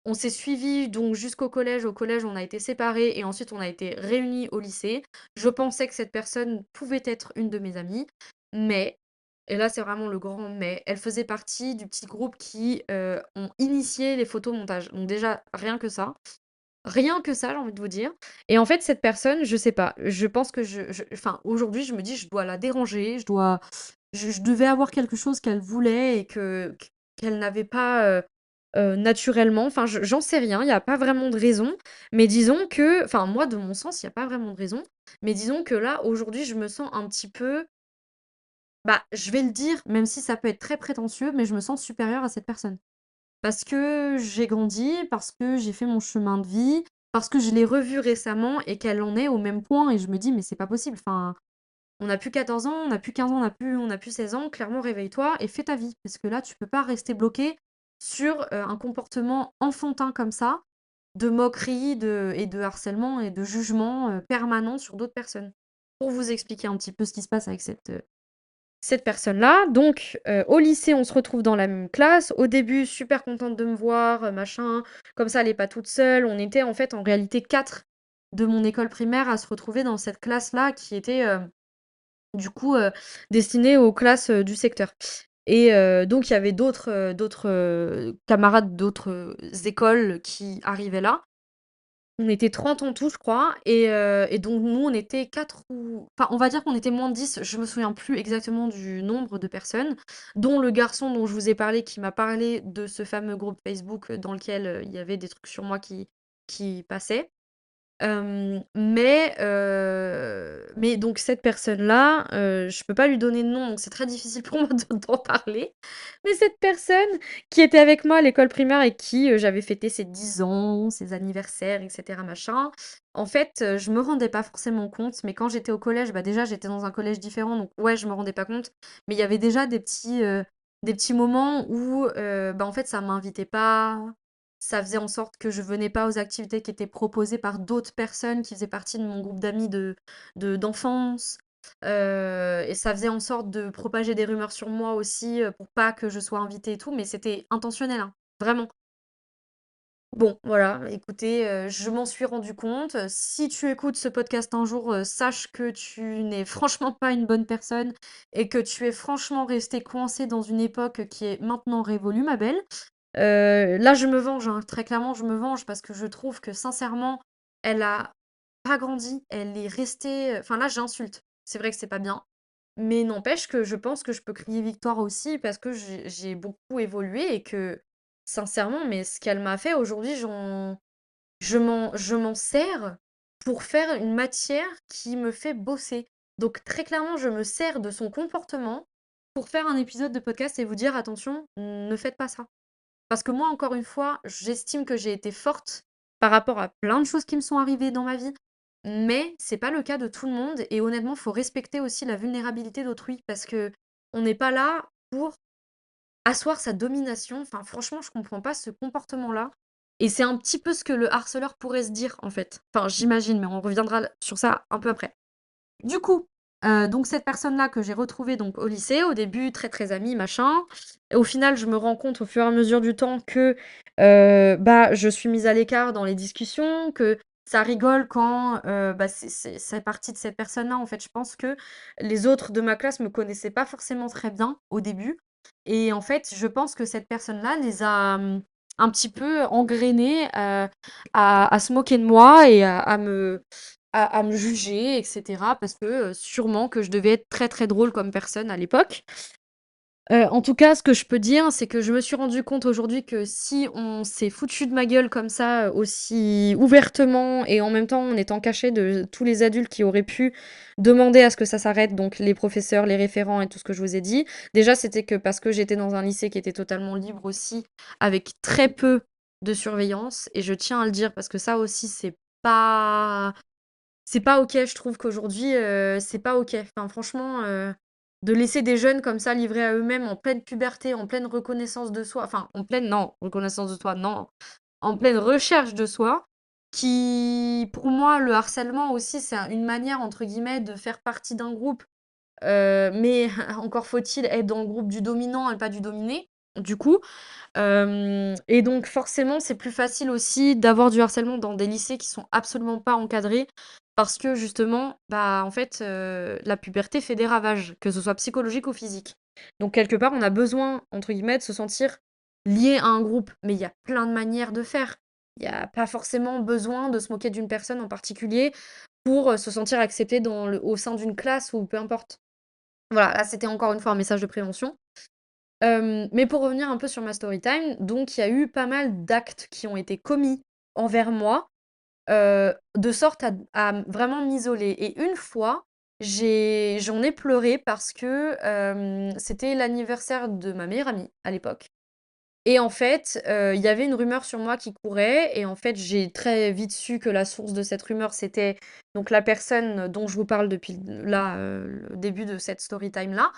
On s'est suivis donc jusqu'au collège. Au collège, on a été séparés et ensuite on a été réunis au lycée. Je pensais que cette personne pouvait être une de mes amies, mais, et là c'est vraiment le grand mais, elle faisait partie du petit groupe qui ont initié les photomontages. Donc déjà, rien que ça, j'ai envie de vous dire. Et en fait, cette personne, je sais pas, je pense que enfin, aujourd'hui, je me dis, je dois la déranger, je devais avoir quelque chose qu'elle voulait et qu'elle n'avait pas naturellement. Enfin, j'en sais rien, il n'y a pas vraiment de raison. Mais disons que, enfin, moi, de mon sens, il n'y a pas vraiment de raison. Mais disons que là, aujourd'hui, je me sens un petit peu, bah, je vais le dire, même si ça peut être très prétentieux, mais je me sens supérieure à cette personne. Parce que j'ai grandi, parce que j'ai fait mon chemin de vie, parce que je l'ai revue récemment et qu'elle en est au même point. Et je me dis, mais c'est pas possible. Enfin, on n'a plus 14 ans, on n'a plus 15 ans, on n'a plus 16 ans. Clairement, réveille-toi et fais ta vie. Parce que là, tu peux pas rester bloqué sur un comportement enfantin comme ça, de moquerie et de harcèlement et de jugement permanent sur d'autres personnes. Pour vous expliquer un petit peu ce qui se passe avec cette personne-là. Donc, au lycée, on se retrouve dans la même classe. Au début, super contente de me voir, machin. Comme ça, elle est pas toute seule. On était en fait, en réalité, 4 de mon école primaire à se retrouver dans cette classe-là qui était du coup, destiné aux classes, du secteur et donc il y avait d'autres camarades d'autres, écoles qui arrivaient là. On était 30 en tout, je crois et donc nous, on était 4 ou enfin, on va dire qu'on était moins de 10. Je me souviens plus exactement du nombre de personnes, dont le garçon dont je vous ai parlé, qui m'a parlé de ce fameux groupe Facebook, dans lequel, il y avait des trucs sur moi qui passaient. Mais donc cette personne-là, je peux pas lui donner de nom, donc c'est très difficile pour moi d'en parler. Mais cette personne qui était avec moi à l'école primaire et qui, j'avais fêté ses 10 ans, ses anniversaires et cetera machin. En fait, je me rendais pas forcément compte, mais quand j'étais au collège, bah, déjà j'étais dans un collège différent, donc ouais, je me rendais pas compte. Mais il y avait déjà des petits moments où, bah, en fait, ça m'invitait pas. Ça faisait en sorte que je venais pas aux activités qui étaient proposées par d'autres personnes qui faisaient partie de mon groupe d'amis d'enfance. Et ça faisait en sorte de propager des rumeurs sur moi aussi, pour pas que je sois invitée et tout, mais c'était intentionnel, hein, vraiment. Bon, voilà, écoutez, je m'en suis rendu compte. Si tu écoutes ce podcast un jour, sache que tu n'es franchement pas une bonne personne et que tu es franchement restée coincée dans une époque qui est maintenant révolue, ma belle. Là, je me venge, hein. Très clairement, je me venge parce que je trouve que sincèrement, elle a pas grandi, elle est restée, enfin là, j'insulte. C'est vrai que c'est pas bien, mais n'empêche que je pense que je peux crier victoire aussi parce que j'ai beaucoup évolué et que sincèrement, mais ce qu'elle m'a fait aujourd'hui, je m'en sers pour faire une matière qui me fait bosser. Donc très clairement, je me sers de son comportement pour faire un épisode de podcast et vous dire: «Attention, ne faites pas ça». Parce que moi, encore une fois, j'estime que j'ai été forte par rapport à plein de choses qui me sont arrivées dans ma vie, mais c'est pas le cas de tout le monde et honnêtement, faut respecter aussi la vulnérabilité d'autrui parce que on n'est pas là pour asseoir sa domination. Enfin, franchement, je comprends pas ce comportement-là et c'est un petit peu ce que le harceleur pourrait se dire, en fait. Enfin, j'imagine, mais on reviendra sur ça un peu après. Du coup, donc cette personne-là que j'ai retrouvée donc au lycée, au début très, très amie, machin. Et au final, je me rends compte au fur et à mesure du temps que, bah, je suis mise à l'écart dans les discussions, que ça rigole quand, bah, c'est parti de cette personne-là. En fait, je pense que les autres de ma classe me connaissaient pas forcément très bien au début et en fait, je pense que cette personne-là les a, un petit peu engrainés, à se moquer de moi et à me juger et cetera parce que, sûrement que je devais être très, très drôle comme personne à l'époque. En tout cas, ce que je peux dire, c'est que je me suis rendu compte aujourd'hui que si on s'est foutu de ma gueule comme ça, aussi ouvertement et en même temps en étant caché de tous les adultes qui auraient pu demander à ce que ça s'arrête, donc les professeurs, les référents et tout ce que je vous ai dit. Déjà, c'était que parce que j'étais dans un lycée qui était totalement libre aussi, avec très peu de surveillance et je tiens à le dire parce que ça aussi, c'est pas OK, je trouve qu'aujourd'hui, c'est pas OK. Enfin franchement, de laisser des jeunes comme ça livrés à eux-mêmes en pleine puberté, en pleine reconnaissance de soi, enfin en pleine non, reconnaissance de soi, non, en pleine recherche de soi, qui pour moi, le harcèlement aussi, c'est une manière entre guillemets de faire partie d'un groupe, mais encore faut-il être dans le groupe du dominant et pas du dominé, du coup. Et donc forcément, c'est plus facile aussi d'avoir du harcèlement dans des lycées qui sont absolument pas encadrés parce que justement, bah, en fait, la puberté fait des ravages, que ce soit psychologique ou physique. Donc quelque part, on a besoin, entre guillemets, de se sentir lié à un groupe. Mais il y a plein de manières de faire. Il y a pas forcément besoin de se moquer d'une personne en particulier pour, se sentir accepté au sein d'une classe ou peu importe. Voilà, là, c'était encore une fois un message de prévention. Mais pour revenir un peu sur ma story time, donc il y a eu pas mal d'actes qui ont été commis envers moi, de sorte à vraiment m'isoler et une fois, j'en ai pleuré parce que, c'était l'anniversaire de ma meilleure amie à l'époque et en fait, il y avait une rumeur sur moi qui courait et en fait, j'ai très vite su que la source de cette rumeur, c'était donc la personne dont je vous parle depuis là, le début de cette story time là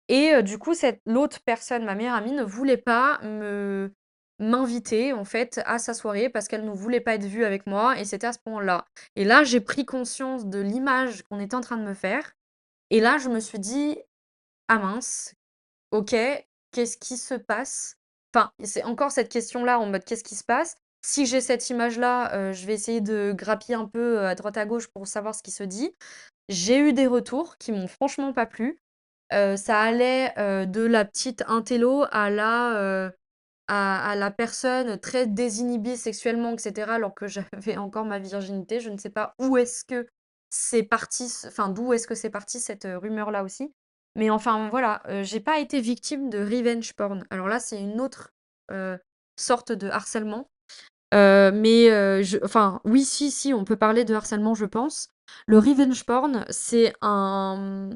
et du coup, l'autre personne, ma meilleure amie, ne voulait pas m'inviter, en fait, à sa soirée parce qu'elle ne voulait pas être vue avec moi et c'était à ce moment-là. Et là, j'ai pris conscience de l'image qu'on était en train de me faire et là, je me suis dit: «Ah mince, OK, qu'est-ce qui se passe?» Enfin, c'est encore cette question-là en mode: «Qu'est-ce qui se passe?» Si j'ai cette image-là, je vais essayer de grappiller un peu, à droite à gauche pour savoir ce qui se dit. J'ai eu des retours qui m'ont franchement pas plu. Ça allait, de la petite intello à la personne très désinhibée sexuellement et cetera, alors que j'avais encore ma virginité. Je ne sais pas où est-ce que c'est parti, enfin, d'où est-ce que c'est parti cette, rumeur-là aussi. Mais enfin, voilà, j'ai pas été victime de revenge porn. Alors là, c'est une autre, heu, sorte de harcèlement. Mais enfin, oui, si, si, on peut parler de harcèlement, je pense. Le revenge porn, c'est un,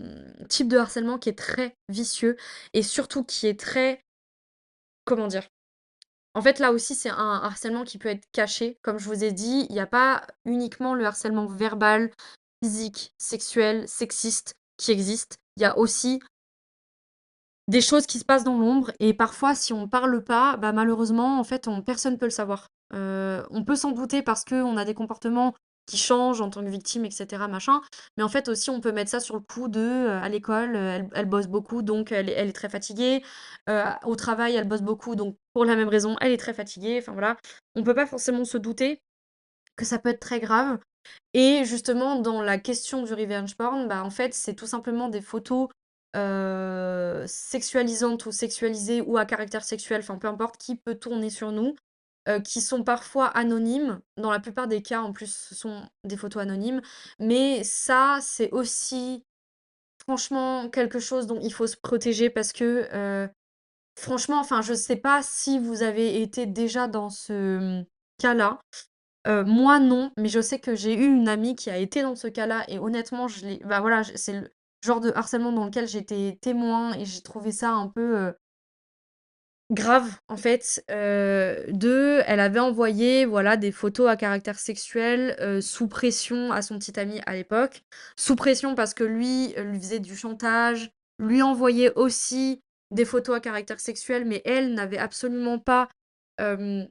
type de harcèlement qui est très vicieux et surtout qui est très, comment dire? En fait, là aussi, c'est un harcèlement qui peut être caché. Comme je vous ai dit, il y a pas uniquement le harcèlement verbal, physique, sexuel, sexiste qui existe. Il y a aussi des choses qui se passent dans l'ombre et parfois si on parle pas, bah, malheureusement en fait personne peut le savoir. On peut s'en douter parce qu'on a des comportements qui changent en tant que victime et cetera machin, mais en fait aussi on peut mettre ça sur le coup de, à l'école, elle bosse beaucoup donc elle est très fatiguée, au travail elle bosse beaucoup donc pour la même raison elle est très fatiguée, enfin voilà. On peut pas forcément se douter que ça peut être très grave et justement, dans la question du revenge porn, bah, en fait, c'est tout simplement des photos, sexualisantes ou sexualisées ou à caractère sexuel, enfin peu importe, qui peut tourner sur nous, qui sont parfois anonymes. Dans la plupart des cas, en plus, ce sont des photos anonymes. Mais ça, c'est aussi franchement quelque chose dont il faut se protéger parce que, franchement, enfin, je sais pas si vous avez été déjà dans ce, cas-là. Moi non, mais je sais que j'ai eu une amie qui a été dans ce cas-là et honnêtement, je l'ai bah, voilà, j c'est le genre de harcèlement dans lequel j'étais témoin et j'ai trouvé ça un peu, grave en fait. Elle avait envoyé, voilà, des photos à caractère sexuel, sous pression à son petit ami à l'époque. Sous pression parce que lui, lui faisait du chantage, lui envoyait aussi des photos à caractère sexuel, mais elle n'avait absolument pas, hem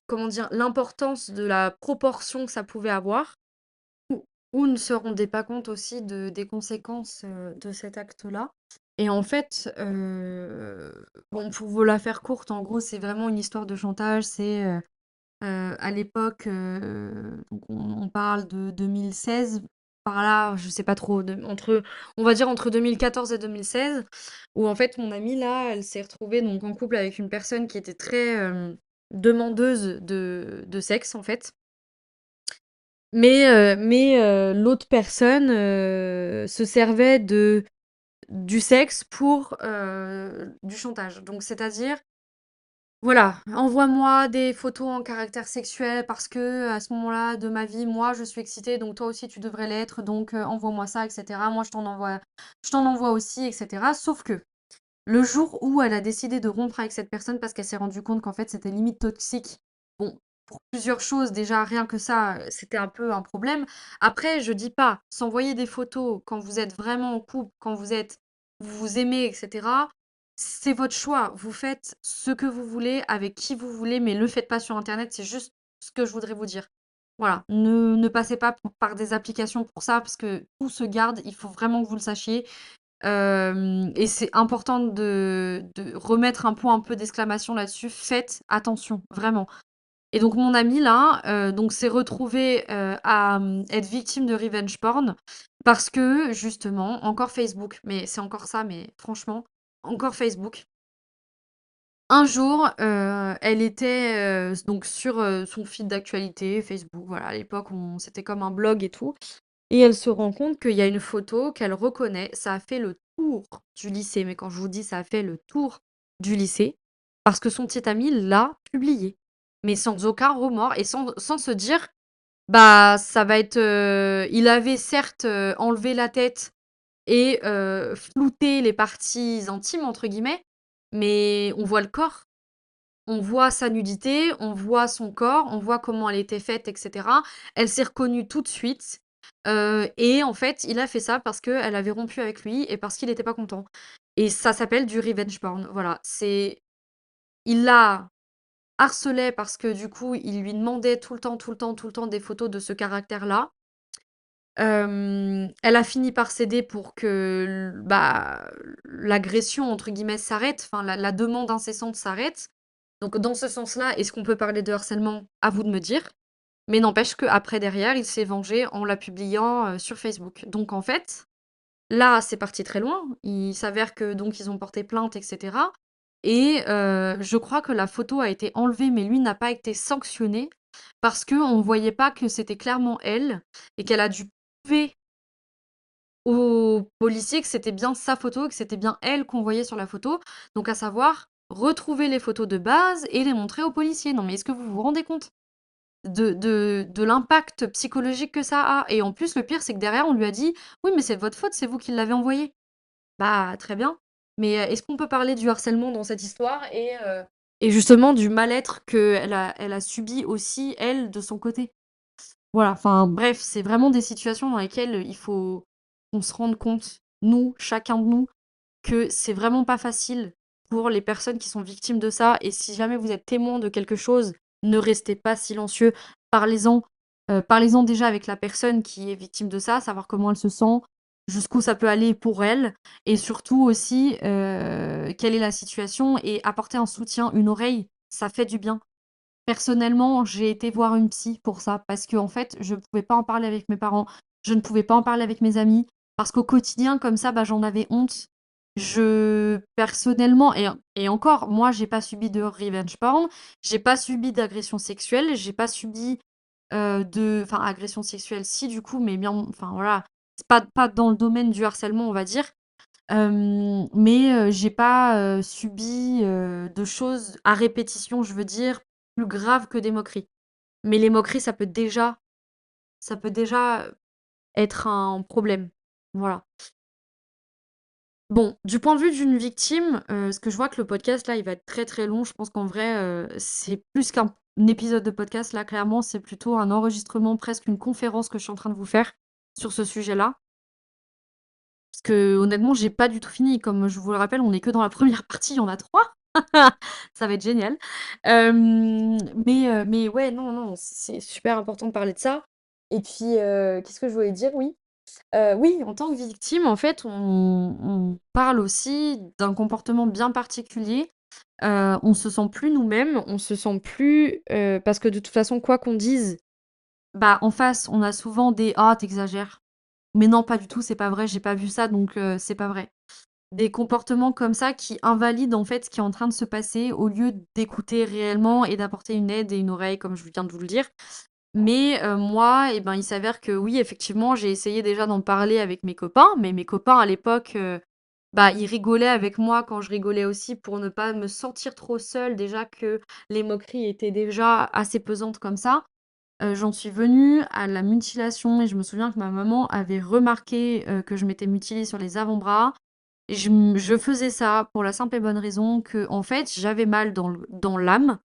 comment dire? L'importance de la proportion que ça pouvait avoir ou ne se rendait pas compte aussi des conséquences, de cet acte-là et en fait, bon, pour vous la faire courte, en gros, c'est vraiment une histoire de chantage. C'est, à l'époque, donc on parle de 2016, par là, je sais pas trop, on va dire entre 2014 et 2016, où en fait mon amie là, elle s'est retrouvée donc en couple avec une personne qui était très, demandeuse de sexe en fait. Mais l'autre personne, se servait du sexe pour, du chantage. Donc c'est-à-dire voilà, envoie-moi des photos en caractère sexuel parce que à ce moment-là de ma vie, moi, je suis excitée, donc toi aussi tu devrais l'être, donc envoie-moi ça et cetera. Moi, je t'en envoie aussi et cetera. Sauf que le jour où elle a décidé de rompre avec cette personne parce qu'elle s'est rendue compte qu'en fait, c'était limite toxique. Bon, pour plusieurs choses, déjà rien que ça, c'était un peu un problème. Après, je dis pas, s'envoyer des photos quand vous êtes vraiment en couple, quand vous vous aimez et cetera, c'est votre choix. Vous faites ce que vous voulez, avec qui vous voulez, mais le faites pas sur internet, c'est juste ce que je voudrais vous dire. Voilà, ne passez pas par des applications pour ça parce que tout se garde, il faut vraiment que vous le sachiez. Et c'est important de remettre un point un peu d'exclamation là-dessus. Faites attention, vraiment. Et donc mon amie là, donc s'est retrouvée, à, être victime de revenge porn parce que justement, encore Facebook, mais c'est encore ça, mais franchement, encore Facebook. Un jour, elle était, donc sur, son feed d'actualité Facebook, voilà, à l'époque on c'était comme un blog et tout. Et elle se rend compte qu'il y a une photo qu'elle reconnaît. Ça a fait le tour du lycée, mais quand je vous dis ça a fait le tour du lycée, parce que son petit ami l'a publié. Mais sans aucun remords et sans se dire, bah ça va être. Il avait certes enlevé la tête et flouté les parties intimes, entre guillemets, mais on voit le corps. On voit sa nudité, on voit son corps, on voit comment elle était faite et cetera. Elle s'est reconnue tout de suite, et en fait, il a fait ça parce qu'elle avait rompu avec lui et parce qu'il était pas content et ça s'appelle du revenge porn. Voilà, il la harcelait parce que du coup, il lui demandait tout le temps, tout le temps, tout le temps des photos de ce caractère-là. Elle a fini par céder pour que bah, «l'agression» entre guillemets s'arrête, enfin la demande incessante s'arrête. Donc dans ce sens-là, est-ce qu'on peut parler de harcèlement? À vous de me dire. Mais n'empêche qu'après derrière, il s'est vengé en la publiant, sur Facebook. Donc en fait, là, c'est parti très loin. Il s'avère que donc ils ont porté plainte et cetera et je crois que la photo a été enlevée, mais lui n'a pas été sanctionné parce qu'on voyait pas que c'était clairement elle et qu'elle a dû prouver aux policiers que c'était bien sa photo, que c'était bien elle qu'on voyait sur la photo. Donc à savoir, retrouver les photos de base et les montrer aux policiers. Non mais est-ce que vous vous rendez compte de l'impact psychologique que ça a? Et en plus, le pire, c'est que derrière, on lui a dit: «Oui, mais c'est de votre faute, c'est vous qui l'avez envoyé». Bah, très bien, mais est-ce qu'on peut parler du harcèlement dans cette histoire et justement du mal-être qu'elle a subi aussi, elle, de son côté? Voilà, enfin bref, c'est vraiment des situations dans lesquelles il faut qu'on se rende compte, nous, chacun de nous, que c'est vraiment pas facile pour les personnes qui sont victimes de ça. Et si jamais vous êtes témoin de quelque chose, ne restez pas silencieux. Parlez-en. Parlez-en déjà avec la personne qui est victime de ça, savoir comment elle se sent, jusqu'où ça peut aller pour elle, et surtout aussi quelle est la situation et apporter un soutien, une oreille, ça fait du bien. Personnellement, j'ai été voir une psy pour ça, parce que en fait, je ne pouvais pas en parler avec mes parents, je ne pouvais pas en parler avec mes amis, parce qu'au quotidien, comme ça, bah, j'en avais honte. Personnellement, et encore, moi, j'ai pas subi de revenge porn, j'ai pas subi d'agression sexuelle, j'ai pas subi enfin, agression sexuelle, si, du coup, mais bien, enfin, voilà, c'est pas dans le domaine du harcèlement, on va dire. Mais j'ai pas, subi, de choses à répétition, je veux dire, plus graves que des moqueries. Mais les moqueries, ça peut déjà être un problème. Voilà. Bon, du point de vue d'une victime, parce que je vois que le podcast là, il va être très, très long. Je pense qu'en vrai, c'est plus qu'un épisode de podcast là, clairement, c'est plutôt un enregistrement, presque une conférence que je suis en train de vous faire sur ce sujet-là. Parce que honnêtement, j'ai pas du tout fini. Comme je vous le rappelle, on est que dans la première partie, il y en a 3. Ça va être génial. Mais ouais, non, non, c'est super important de parler de ça. Et puis, qu'est-ce que je voulais dire? Oui. Oui, en tant que victime, en fait, on parle aussi d'un comportement bien particulier. On se sent plus nous-mêmes, on se sent plus, parce que de toute façon, quoi qu'on dise, bah, en face, on a souvent des: «Ah, t'exagères. Mais non, pas du tout, c'est pas vrai, j'ai pas vu ça, donc c'est pas vrai». Des comportements comme ça qui invalident, en fait, ce qui est en train de se passer, au lieu d'écouter réellement et d'apporter une aide et une oreille, comme je viens de vous le dire. Mais moi, et ben, il s'avère que oui, effectivement, j'ai essayé déjà d'en parler avec mes copains, mais mes copains à l'époque, bah, ils rigolaient avec moi quand je rigolais aussi, pour ne pas me sentir trop seule, déjà que les moqueries étaient déjà assez pesantes comme ça. J'en suis venue à la mutilation et je me souviens que ma maman avait remarqué, que je m'étais mutilée sur les avant-bras. Et je faisais ça pour la simple et bonne raison que, en fait, j'avais mal dans l'âme.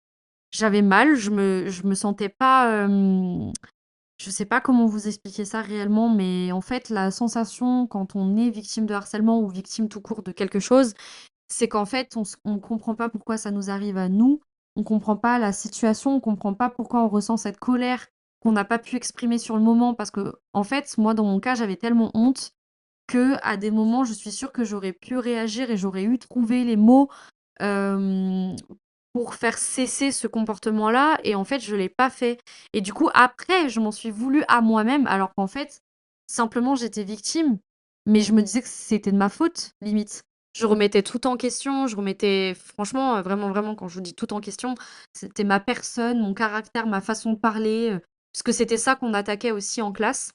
J'avais mal, je me sentais pas, je sais pas comment vous expliquer ça réellement, mais en fait, la sensation quand on est victime de harcèlement ou victime tout court de quelque chose, c'est qu'en fait, on comprend pas pourquoi ça nous arrive à nous. On comprend pas la situation, on comprend pas pourquoi on ressent cette colère qu'on n'a pas pu exprimer sur le moment, parce que, en fait, moi, dans mon cas, j'avais tellement honte que à des moments, je suis sûre que j'aurais pu réagir et j'aurais eu trouvé les mots, hem, pour faire cesser ce comportement-là, et en fait, je l'ai pas fait. Et du coup, après, je m'en suis voulu à moi-même, alors qu'en fait, simplement, j'étais victime, mais je me disais que c'était de ma faute, limite. Je remettais tout en question, je remettais franchement, vraiment, vraiment, quand je vous dis tout en question, c'était ma personne, mon caractère, ma façon de parler, parce que c'était ça qu'on attaquait aussi en classe.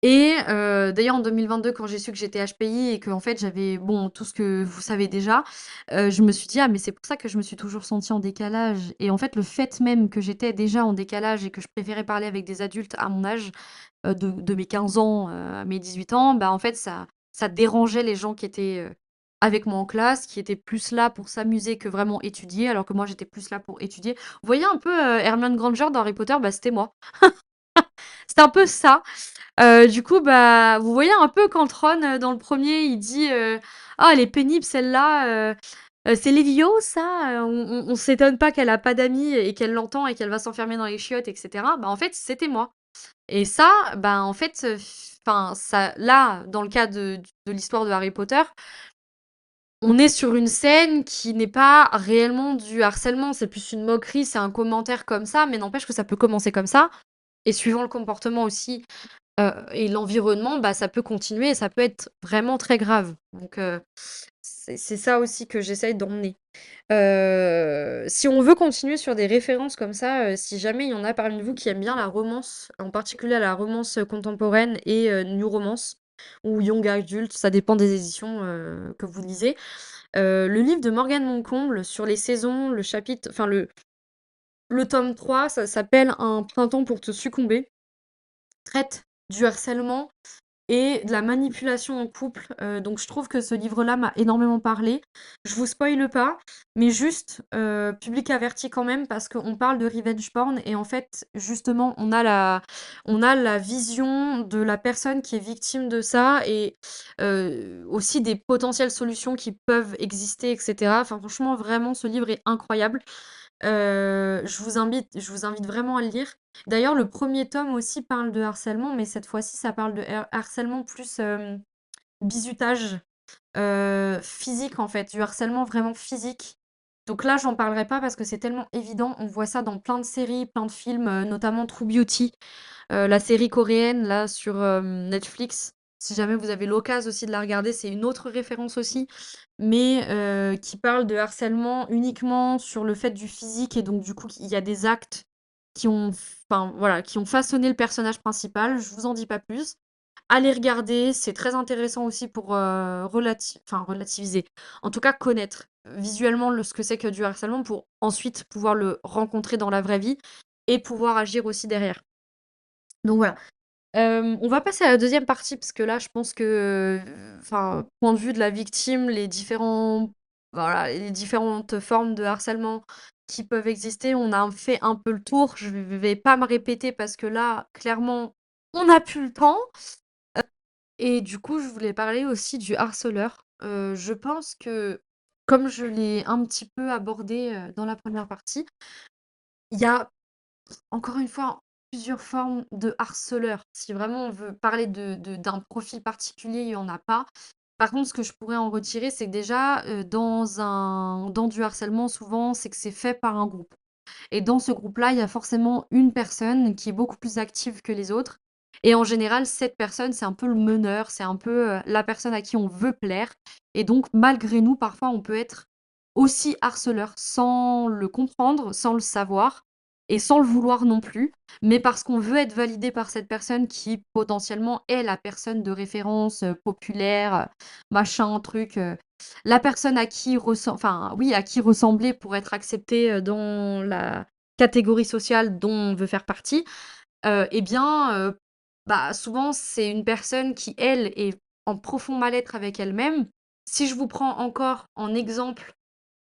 Et d'ailleurs en 2022, quand j'ai su que j'étais HPI et qu'en fait j'avais, bon, tout ce que vous savez déjà, je me suis dit: «Ah mais c'est pour ça que je me suis toujours sentie en décalage», et en fait le fait même que j'étais déjà en décalage et que je préférais parler avec des adultes à mon âge, de mes 15 ans, à mes 18 ans, bah, en fait ça dérangeait les gens qui étaient, avec moi en classe, qui étaient plus là pour s'amuser que vraiment étudier, alors que moi j'étais plus là pour étudier. Vous voyez un peu, Hermione Granger dans Harry Potter? Bah, c'était moi. C'était un peu ça. Du coup, bah, vous voyez un peu quand Ron, dans le premier, il dit, «Ah, elle est pénible celle-là, c'est Léviosa, on s'étonne pas qu'elle a pas d'amis et qu'elle l'entend et qu'elle va s'enfermer dans les chiottes et cetera». Bah, en fait, c'était moi. Et ça, bah, en fait, enfin, ça là, dans le cas de l'histoire de Harry Potter, on est sur une scène qui n'est pas réellement du harcèlement, c'est plus une moquerie, c'est un commentaire comme ça, mais n'empêche que ça peut commencer comme ça et suivant le comportement aussi, et l'environnement, bah, ça peut continuer et ça peut être vraiment très grave. Donc c'est ça aussi que j'essaye d'emmener. Si on veut continuer sur des références comme ça, si jamais il y en a parmi vous qui aiment bien la romance, en particulier la romance, contemporaine et new romance ou young adult, ça dépend des éditions, que vous lisez. Le livre de Morgane Moncomble sur les saisons, le chapitre enfin le tome 3, ça s'appelle «Un printemps pour te succomber», traite du harcèlement et de la manipulation en couple, donc je trouve que ce livre-là m'a énormément parlé. Je vous spoile pas, mais juste, public averti quand même parce qu'on parle de revenge porn et en fait, justement, on a la vision de la personne qui est victime de ça et aussi des potentielles solutions qui peuvent exister et cetera. Enfin franchement, vraiment, ce livre est incroyable. Je vous invite vraiment à le lire. D'ailleurs, le premier tome aussi parle de harcèlement, mais cette fois-ci, ça parle de harcèlement plus, bizutage, physique, en fait, du harcèlement vraiment physique. Donc là, j'en parlerai pas parce que c'est tellement évident. On voit ça dans plein de séries, plein de films, notamment True Beauty, la série coréenne là sur, Netflix. Si jamais vous avez l'occasion aussi de la regarder, c'est une autre référence aussi, mais qui parle de harcèlement uniquement sur le fait du physique et donc du coup, il y a des actes qui ont enfin voilà, qui ont façonné le personnage principal. Je vous en dis pas plus. Allez regarder, c'est très intéressant aussi pour, relativiser, en tout cas connaître, visuellement ce que c'est que du harcèlement pour ensuite pouvoir le rencontrer dans la vraie vie et pouvoir agir aussi derrière. Donc voilà. On va passer à la deuxième partie parce que là, je pense que, enfin, point de vue de la victime, les différentes formes de harcèlement qui peuvent exister, on a fait un peu le tour. Je vais pas me répéter parce que là, clairement, on n'a plus le temps et du coup, je voulais parler aussi du harceleur. Je pense que, comme je l'ai un petit peu abordé, dans la première partie, il y a encore une fois, plusieurs formes de harceleurs. Si vraiment on veut parler d'un profil particulier, il y en a pas. Par contre, ce que je pourrais en retirer, c'est que déjà, dans du harcèlement, souvent, c'est que c'est fait par un groupe. Et dans ce groupe-là, il y a forcément une personne qui est beaucoup plus active que les autres. Et en général, cette personne, c'est un peu le meneur, c'est un peu la personne à qui on veut plaire. Et donc, malgré nous, parfois, on peut être aussi harceleur sans le comprendre, sans le savoir et sans le vouloir non plus, mais parce qu'on veut être validé par cette personne qui potentiellement est la personne de référence populaire, machin, truc. La personne à qui ressembler pour être accepté, dans la catégorie sociale dont on veut faire partie, et bien, bah, souvent, c'est une personne qui, elle, est en profond mal-être avec elle-même. Si je vous prends encore en exemple,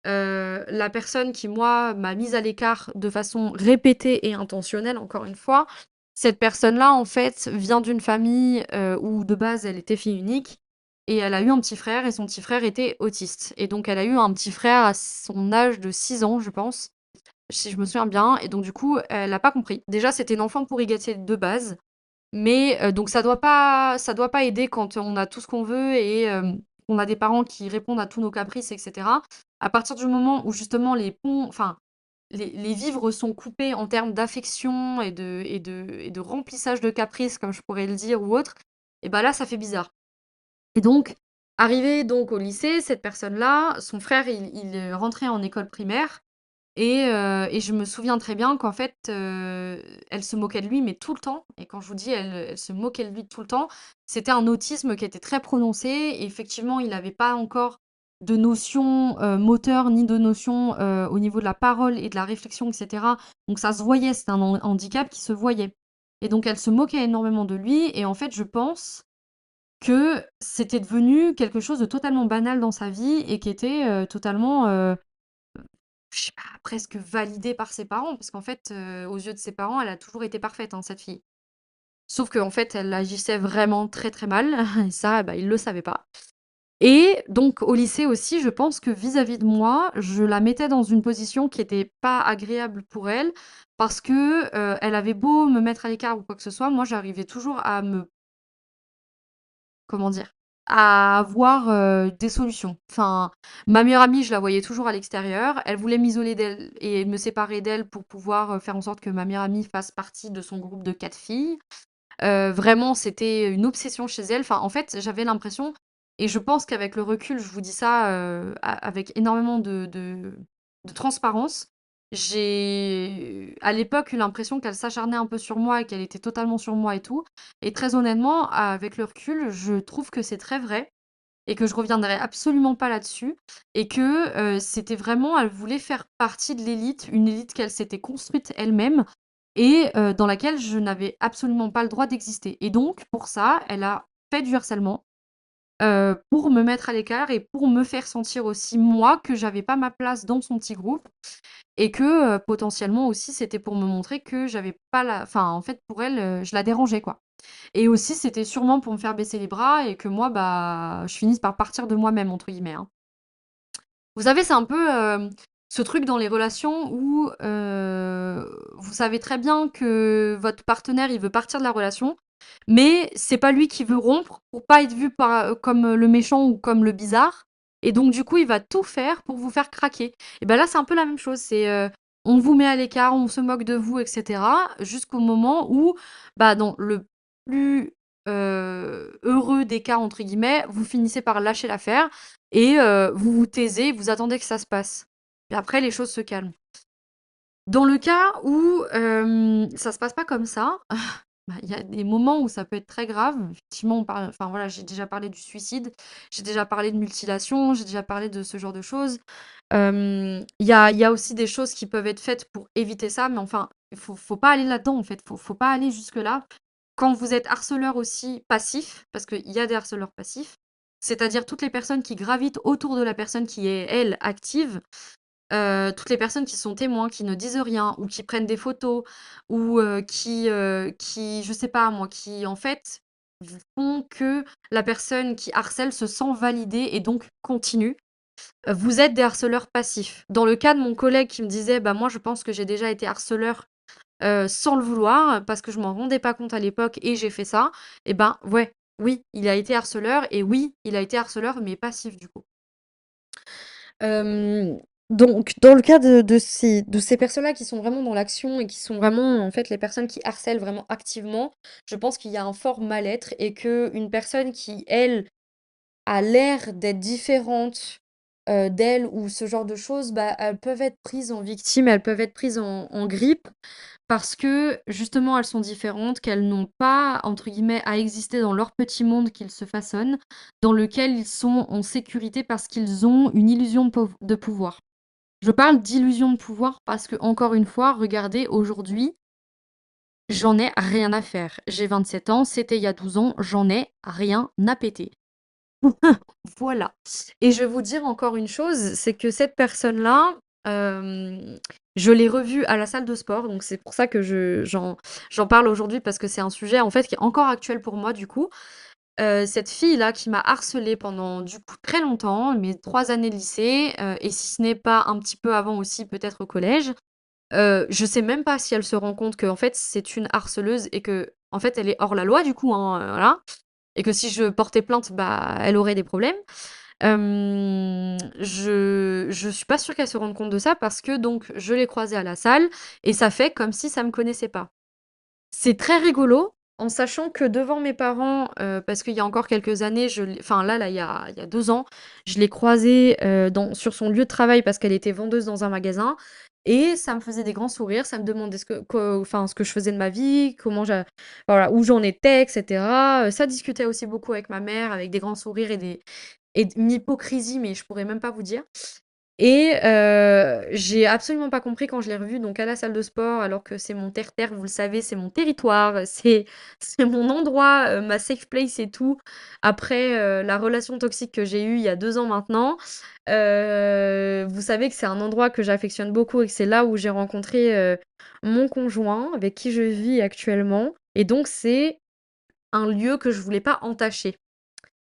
la personne qui, moi, m'a mise à l'écart de façon répétée et intentionnelle, encore une fois, cette personne-là, en fait, vient d'une famille, où de base, elle était fille unique et elle a eu un petit frère et son petit frère était autiste et donc elle a eu un petit frère à son âge de 6 ans, je pense, si je me souviens bien et donc du coup, elle a pas compris. Déjà, c'était une enfant pourri gâtée de base, mais donc ça doit pas aider quand on a tout ce qu'on veut et qu'on a des parents qui répondent à tous nos caprices et cetera. À partir du moment où justement les vivres sont coupés en termes d'affection et de remplissage de caprices, comme je pourrais le dire ou autre, et bah là, ça fait bizarre. Et donc, arrivé donc au lycée, cette personne-là, son frère, il rentrait en école primaire et je me souviens très bien qu'en fait, elle se moquait de lui, mais tout le temps. Et quand je vous dis elle se moquait de lui tout le temps, c'était un autisme qui était très prononcé et effectivement, il avait pas encore de notion, moteur ni de notion, au niveau de la parole et de la réflexion et cetera. Donc ça se voyait, c'était un handicap qui se voyait. Et donc elle se moquait énormément de lui et en fait, je pense que c'était devenu quelque chose de totalement banal dans sa vie et qui était, totalement, je sais pas, presque validé par ses parents. Parce qu'en fait, aux yeux de ses parents, elle a toujours été parfaite, hein, cette fille. Sauf qu'en fait, elle agissait vraiment très, très mal et ça, bah, il le savait pas. Et donc au lycée aussi, je pense que vis-à-vis de moi, je la mettais dans une position qui était pas agréable pour elle parce que, elle avait beau me mettre à l'écart ou quoi que ce soit, moi j'arrivais toujours à me comment dire? à avoir des solutions. Enfin, ma meilleure amie, je la voyais toujours à l'extérieur. Elle voulait m'isoler d'elle et me séparer d'elle pour pouvoir faire en sorte que ma meilleure amie fasse partie de son groupe de 4 filles. Vraiment, c'était une obsession chez elle. Enfin, en fait, j'avais l'impression, et je pense qu'avec le recul, je vous dis ça avec énormément de transparence. J'ai, à l'époque, eu l'impression qu'elle s'acharnait un peu sur moi et qu'elle était totalement sur moi et tout. Et très honnêtement, avec le recul, je trouve que c'est très vrai et que je reviendrai absolument pas là-dessus. Et que c'était vraiment, elle voulait faire partie de l'élite, une élite qu'elle s'était construite elle-même et dans laquelle je n'avais absolument pas le droit d'exister. Et donc, pour ça, elle a fait du harcèlement, pour me mettre à l'écart et pour me faire sentir aussi, moi, que j'avais pas ma place dans son petit groupe et que, potentiellement aussi, c'était pour me montrer que j'avais pas la enfin, en fait, pour elle, je la dérangeais, quoi. Et aussi, c'était sûrement pour me faire baisser les bras et que moi, bah, je finisse par «partir de moi-même» entre guillemets, hein. Vous savez, c'est un peu, ce truc dans les relations où, vous savez très bien que votre partenaire, il veut partir de la relation, mais c'est pas lui qui veut rompre pour pas être vu comme le méchant ou comme le bizarre et donc du coup, il va tout faire pour vous faire craquer. Et ben là, c'est un peu la même chose, c'est, on vous met à l'écart, on se moque de vous et cetera, jusqu'au moment où, bah, dans le plus, «heureux des cas» entre guillemets, vous finissez par lâcher l'affaire et vous vous taisez, vous attendez que ça se passe. Et après les choses se calment. Dans le cas où, ça se passe pas comme ça, bah, il y a des moments où ça peut être très grave. Effectivement, on parle enfin voilà, j'ai déjà parlé du suicide, j'ai déjà parlé de mutilation, j'ai déjà parlé de ce genre de choses. Il y a aussi des choses qui peuvent être faites pour éviter ça, mais enfin, il faut pas aller là-dedans, en fait. Faut pas aller jusque-là. Quand vous êtes harceleur aussi passif, parce qu'il y a des harceleurs passifs, c'est-à-dire toutes les personnes qui gravitent autour de la personne qui est, elle, active, toutes les personnes qui sont témoins, qui ne disent rien ou qui prennent des photos ou qui, je sais pas moi, qui, en fait, font que la personne qui harcèle se sent validée et donc continue. Vous êtes des harceleurs passifs. Dans le cas de mon collègue qui me disait: «Bah, moi, je pense que j'ai déjà été harceleur, sans le vouloir, parce que je m'en rendais pas compte à l'époque et j'ai fait ça», et ben, ouais, oui, il a été harceleur et oui, il a été harceleur, mais passif, du coup. Hem, donc dans le cas de ces personnes-là qui sont vraiment dans l'action et qui sont vraiment, en fait, les personnes qui harcèlent vraiment activement, je pense qu'il y a un fort mal-être et qu'une personne qui, elle, a l'air d'être différente, d'elle ou ce genre de choses, bah, elles peuvent être prises en victime, elles peuvent être prises en grippe parce que justement elles sont différentes, qu'elles n'ont pas entre guillemets «à exister» dans leur petit monde qu'ils se façonnent, dans lequel ils sont en sécurité parce qu'ils ont une illusion de pouvoir. Je parle d'illusion de pouvoir parce que encore une fois, regardez aujourd'hui, j'en ai rien à faire. J'ai 27 ans, c'était il y a 12 ans, j'en ai rien à péter. Voilà. Et je vais vous dire encore une chose, c'est que cette personne-là, je l'ai revue à la salle de sport, donc c'est pour ça que j'en parle aujourd'hui parce que c'est un sujet, en fait, qui est encore actuel pour moi, du coup. Cette fille-là qui m'a harcelée pendant, du coup, très longtemps, mes 3 années de lycée, et si ce n'est pas un petit peu avant aussi, peut-être au collège. Je sais même pas si elle se rend compte qu'en fait, c'est une harceleuse et que en fait, elle est hors la loi, du coup, hein, voilà, et que si je portais plainte, bah, elle aurait des problèmes. Je suis pas sûre qu'elle se rende compte de ça parce que donc je l'ai croisée à la salle et ça fait comme si ça me connaissait pas. C'est très rigolo, en sachant que devant mes parents, parce qu'il y a encore quelques années, je l'ai enfin là, il y a 2 ans, je l'ai croisée, sur son lieu de travail parce qu'elle était vendeuse dans un magasin et ça me faisait des grands sourires. Ça me demandait ce que je faisais de ma vie, voilà, où j'en étais et cetera. Ça discutait aussi beaucoup avec ma mère, avec des grands sourires et une hypocrisie, mais je pourrais même pas vous dire. Et j'ai absolument pas compris quand je l'ai revu donc à la salle de sport, alors que c'est mon terre-terre, vous le savez, c'est mon territoire, c'est mon endroit, ma safe place et tout. Après, la relation toxique que j'ai eue il y a 2 ans maintenant, vous savez que c'est un endroit que j'affectionne beaucoup et que c'est là où j'ai rencontré, mon conjoint avec qui je vis actuellement et donc c'est un lieu que je voulais pas entacher.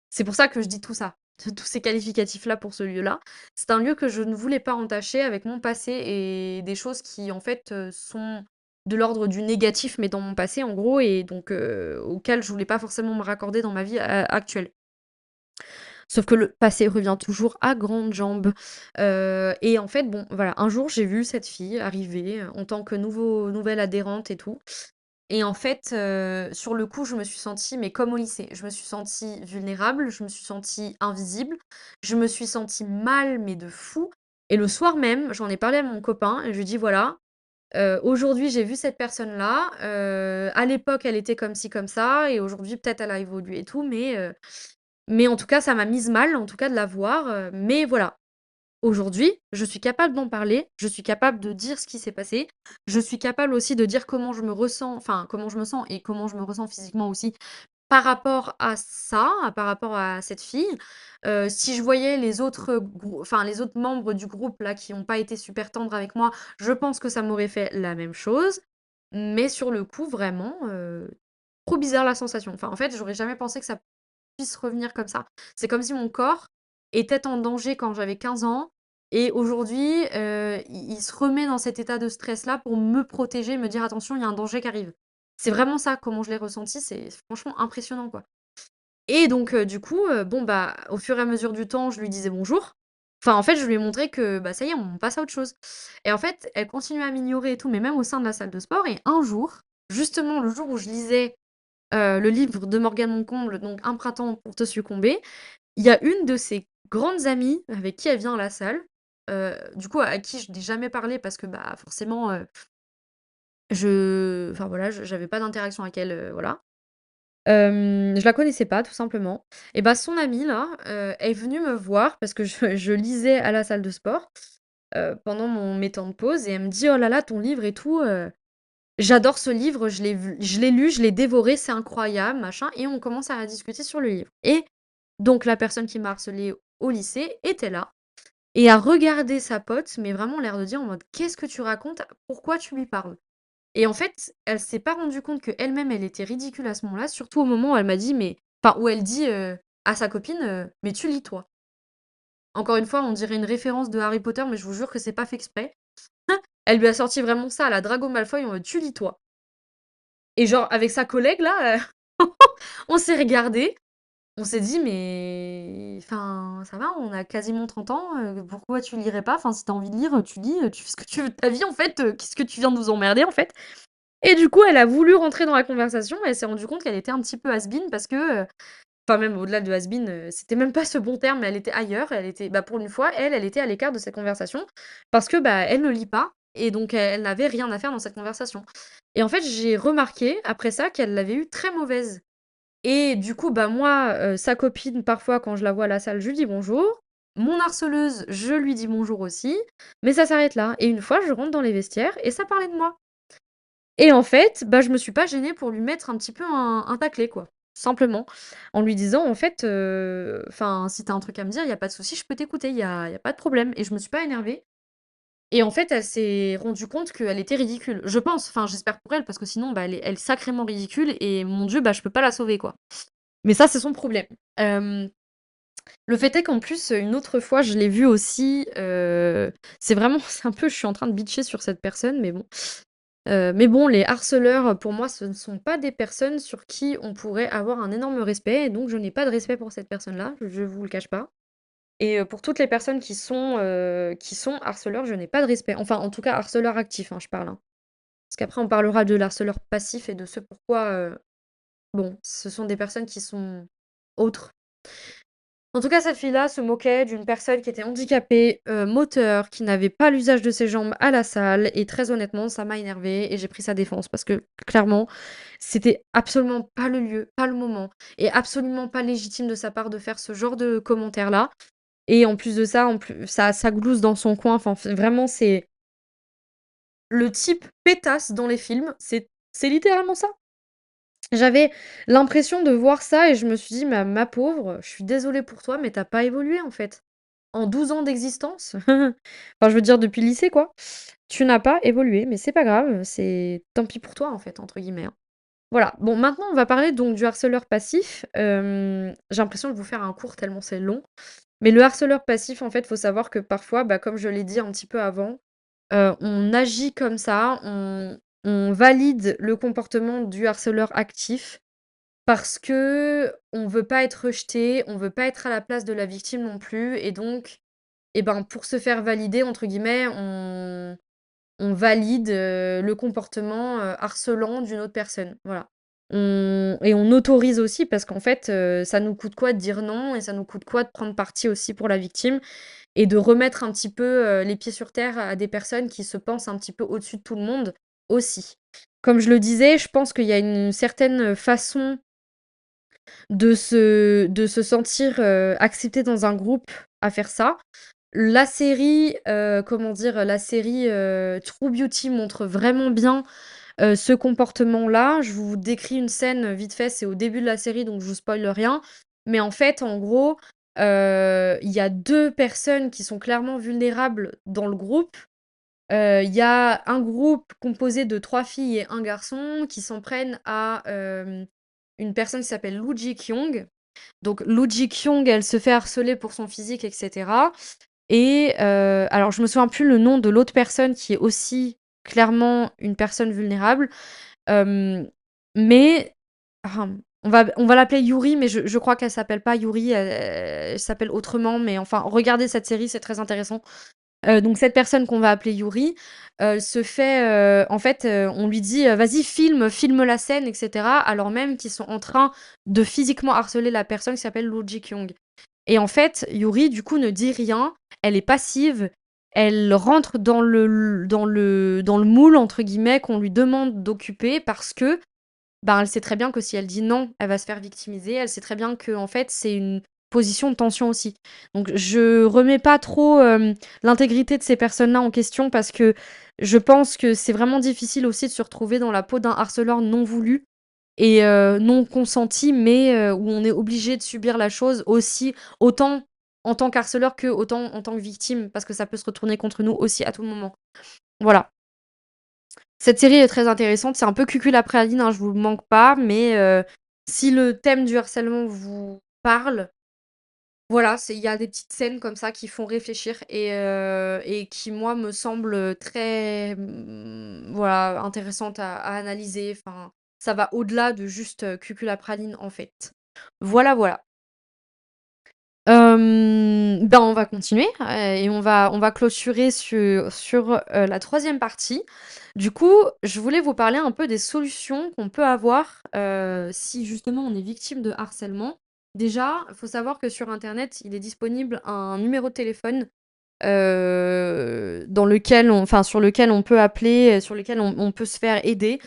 C'est pour ça que je dis tout ça, tous ces qualificatifs-là pour ce lieu-là. C'est un lieu que je ne voulais pas entacher avec mon passé et des choses qui, en fait, sont de l'ordre du négatif, mais dans mon passé, en gros, et donc auxquelles je voulais pas forcément me raccorder dans ma vie actuelle. Sauf que le passé revient toujours à grandes jambes. Et en fait, bon, voilà, un jour, j'ai vu cette fille arriver, en tant que nouvelle adhérente et tout. Et en fait, sur le coup, je me suis sentie, mais comme au lycée, je me suis sentie vulnérable, je me suis sentie invisible, je me suis sentie mal, mais de fou. Et le soir même, j'en ai parlé à mon copain et je lui ai dit: «Voilà, aujourd'hui, j'ai vu cette personne-là, à l'époque, elle était comme ci, comme ça et aujourd'hui, peut-être, elle a évolué et tout, mais en tout cas, ça m'a mise mal, en tout cas, de la voir, mais voilà, aujourd'hui, je suis capable d'en parler, je suis capable de dire ce qui s'est passé, je suis capable aussi de dire comment je me ressens, enfin, comment je me sens et comment je me ressens physiquement aussi par rapport à ça, par rapport à cette fille. Si je voyais les autres enfin, les autres membres du groupe là qui ont pas été super tendres avec moi, je pense que ça m'aurait fait la même chose. Mais sur le coup, vraiment, trop bizarre la sensation. Enfin, en fait, j'aurais jamais pensé que ça puisse revenir comme ça. C'est comme si mon corps était en danger quand j'avais 15 ans et aujourd'hui, il se remet dans cet état de stress-là pour me protéger, me dire: «Attention, il y a un danger qui arrive». C'est vraiment ça, comment je l'ai ressenti, c'est franchement impressionnant, quoi. Et donc du coup, bon, bah, au fur et à mesure du temps, je lui disais bonjour. Enfin, en fait, je lui ai montré que, bah, ça y est, on passe à autre chose. Et en fait, elle continuait à m'ignorer et tout, mais même au sein de la salle de sport. Et un jour, justement le jour où je lisais le livre de Morgane Moncomble, donc Un printemps pour te succomber, il y a une de ses grandes amies avec qui elle vient à la salle, du coup, à qui je n'ai jamais parlé parce que, bah, forcément, enfin voilà, j'avais pas d'interaction avec elle, voilà. Je la connaissais pas, tout simplement. Et bah, son amie là, est venue me voir parce que je lisais à la salle de sport, pendant mes temps de pause et elle me dit: «Oh là là, ton livre et tout, j'adore ce livre, je l'ai lu, je l'ai dévoré, c'est incroyable, machin», et on commence à discuter sur le livre. Et donc la personne qui m'a harcelée au lycée était là et a regardé sa pote, mais vraiment l'air de dire en mode: «Qu'est-ce que tu racontes? Pourquoi tu lui parles?» Et en fait, elle s'est pas rendue compte qu'elle-même, elle était ridicule à ce moment-là, surtout au moment où elle m'a dit, mais enfin, où elle dit, à sa copine, «Mais tu lis, toi». Encore une fois, on dirait une référence de Harry Potter, mais je vous jure que c'est pas fait exprès. Elle lui a sorti vraiment ça à la Drago Malfoy en mode: «Tu lis, toi». Et genre avec sa collègue là, on s'est regardé, on s'est dit: «Mais enfin, ça va, on a quasiment 30 ans, pourquoi tu lirais pas? Enfin, si tu as envie de lire, tu lis, tu fais ce que tu veux de ta vie en fait, qu'est-ce que tu viens de nous emmerder en fait?» Et du coup, elle a voulu rentrer dans la conversation et elle s'est rendue compte qu'elle était un petit peu has-been parce que, enfin même au-delà de has-been, c'était même pas ce bon terme, mais elle était ailleurs, elle était, bah, pour une fois, elle était à l'écart de cette conversation parce que, bah, elle ne lit pas et donc elle n'avait rien à faire dans cette conversation. Et en fait, j'ai remarqué après ça qu'elle l'avait eue très mauvaise. Et du coup, bah, moi, sa copine, parfois, quand je la vois à la salle, je lui dis bonjour. Mon harceleuse, je lui dis bonjour aussi, mais ça s'arrête là. Et une fois, je rentre dans les vestiaires et ça parlait de moi. Et en fait, bah, je me suis pas gênée pour lui mettre un petit peu un taclé, quoi. Simplement. En lui disant, en fait, enfin, si t'as un truc à me dire, il y a pas de souci, je peux t'écouter, il y a pas de problème. Et je me suis pas énervée. Et en fait, elle s'est rendue compte qu'elle était ridicule. Je pense, enfin, j'espère pour elle, parce que sinon, bah, elle est sacrément ridicule et mon Dieu, bah, je peux pas la sauver, quoi. Mais ça, c'est son problème. Hem, le fait est qu'en plus, une autre fois, je l'ai vue aussi, c'est vraiment c'est un peu je suis en train de bitcher sur cette personne, mais bon, les harceleurs, pour moi, ce ne sont pas des personnes sur qui on pourrait avoir un énorme respect et donc je n'ai pas de respect pour cette personne-là, je vous le cache pas. Et pour toutes les personnes qui sont harceleurs, je n'ai pas de respect. Enfin, en tout cas, harceleurs actifs, hein, je parle, hein. Parce qu'après on parlera de l'harceleur passif et de ce pourquoi, bon, ce sont des personnes qui sont autres. En tout cas, cette fille-là se moquait d'une personne qui était handicapée, moteur, qui n'avait pas l'usage de ses jambes à la salle et très honnêtement, ça m'a énervée et j'ai pris sa défense parce que clairement, c'était absolument pas le lieu, pas le moment et absolument pas légitime de sa part de faire ce genre de commentaires-là. Et en plus de ça, en plus ça glousse dans son coin, enfin, vraiment, c'est le type pétasse dans les films, c'est littéralement ça. J'avais l'impression de voir ça et je me suis dit: «Ma pauvre, je suis désolée pour toi, mais tu as pas évolué, en fait. En 12 ans d'existence, enfin, je veux dire depuis le lycée, quoi, tu n'as pas évolué, mais c'est pas grave, c'est tant pis pour toi, en fait», entre guillemets, hein. Voilà. Bon, maintenant, on va parler donc du harceleur passif. J'ai l'impression de vous faire un cours tellement c'est long. Mais le harceleur passif, en fait, faut savoir que parfois, bah, comme je l'ai dit un petit peu avant, on agit comme ça, on valide le comportement du harceleur actif parce qu'on veut pas être rejeté, on veut pas être à la place de la victime non plus et donc et ben, pour se faire «valider» entre guillemets, on valide, le comportement, harcelant d'une autre personne, voilà. On autorise aussi parce qu'en fait, ça nous coûte quoi de dire non et ça nous coûte quoi de prendre parti aussi pour la victime et de remettre un petit peu, les pieds sur terre à des personnes qui se pensent un petit peu au-dessus de tout le monde aussi. Comme je le disais, je pense qu'il y a une certaine façon de se sentir, accepté dans un groupe à faire ça. La série, comment dire? La série, True Beauty montre vraiment bien, ce comportement-là. Je vous décris une scène, vite fait, c'est au début de la série, donc je vous spoile rien. Mais en fait, en gros, il y a 2 personnes qui sont clairement vulnérables dans le groupe. Il y a un groupe composé de 3 filles et un garçon qui s'en prennent à, une personne qui s'appelle Loo Ji-kyung. Donc Loo Ji-kyung, elle se fait harceler pour son physique et cetera et alors je me souviens plus le nom de l'autre personne qui est aussi clairement une personne vulnérable, hem, mais ah, on va l'appeler Yuri, mais je crois qu'elle s'appelle pas Yuri, elle s'appelle autrement, mais enfin regardez cette série, c'est très intéressant. Donc cette personne qu'on va appeler Yuri, se fait, en fait, on lui dit, «Vas-y filme la scène» et cetera, alors même qu'ils sont en train de physiquement harceler la personne qui s'appelle Loo Ji-kyung. Et en fait, Yuri, du coup, ne dit rien. Elle est passive. Elle rentre dans le «moule» entre guillemets qu'on lui demande d'occuper parce que, ben, elle sait très bien que si elle dit non, elle va se faire victimiser. Elle sait très bien que en fait, c'est une position de tension aussi. Donc je remets pas trop, l'intégrité de ces personnes-là en question parce que je pense que c'est vraiment difficile aussi de se retrouver dans la peau d'un harceleur non voulu et non consenti, mais où on est obligé de subir la chose aussi, autant en tant qu'harceleur que autant en tant que victime, parce que ça peut se retourner contre nous aussi à tout moment. Voilà. Cette série est très intéressante, c'est un peu cucul-après-Aline, hein, je vous le manque pas, mais si le thème du harcèlement vous parle, voilà, il y a des petites scènes comme ça qui font réfléchir et qui, moi, me semblent très, voilà, intéressantes à analyser. Enfin, ça va au-delà de juste, cucul-à-praline, en fait. Voilà, voilà. Ben, on va continuer, et on va clôturer sur, la troisième partie. Du coup, je voulais vous parler un peu des solutions qu'on peut avoir, si justement on est victime de harcèlement. Déjà, il faut savoir que sur internet, il est disponible un numéro de téléphone, sur lequel on peut appeler, sur lequel on peut se faire aider.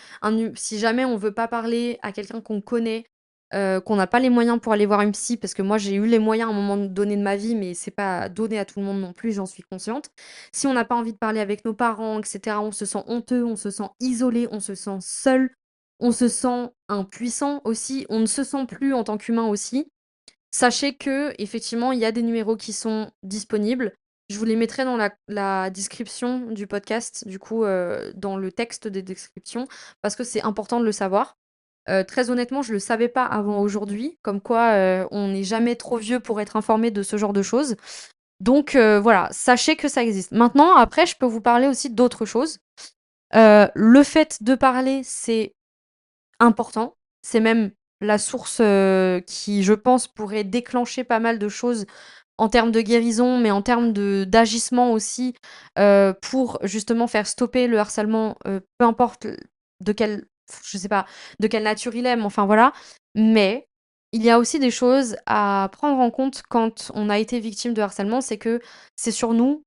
Si jamais on veut pas parler à quelqu'un qu'on connaît, qu'on n'a pas les moyens pour aller voir une psy, parce que moi j'ai eu les moyens à un moment donné de ma vie, mais c'est pas donné à tout le monde non plus, j'en suis consciente. Si on n'a pas envie de parler avec nos parents, et cetera, on se sent honteux, on se sent isolé, on se sent seul, on se sent impuissant aussi, on ne se sent plus en tant qu'humain aussi. Sachez que effectivement, il y a des numéros qui sont disponibles. Je vous les mettrai dans la description du podcast, du coup, dans le texte des descriptions, parce que c'est important de le savoir. Très honnêtement, je le savais pas avant aujourd'hui, comme quoi, on n'est jamais trop vieux pour être informé de ce genre de choses. Donc voilà, sachez que ça existe. Maintenant, après, je peux vous parler aussi d'autres choses. Le fait de parler, c'est important. C'est même la source, qui, je pense, pourrait déclencher pas mal de choses en termes de guérison, mais en termes d'agissement aussi, pour justement faire stopper le harcèlement, peu importe de quelle je sais pas, de quelle nature il est, mais enfin voilà. Mais il y a aussi des choses à prendre en compte quand on a été victime de harcèlement, c'est que c'est sur nous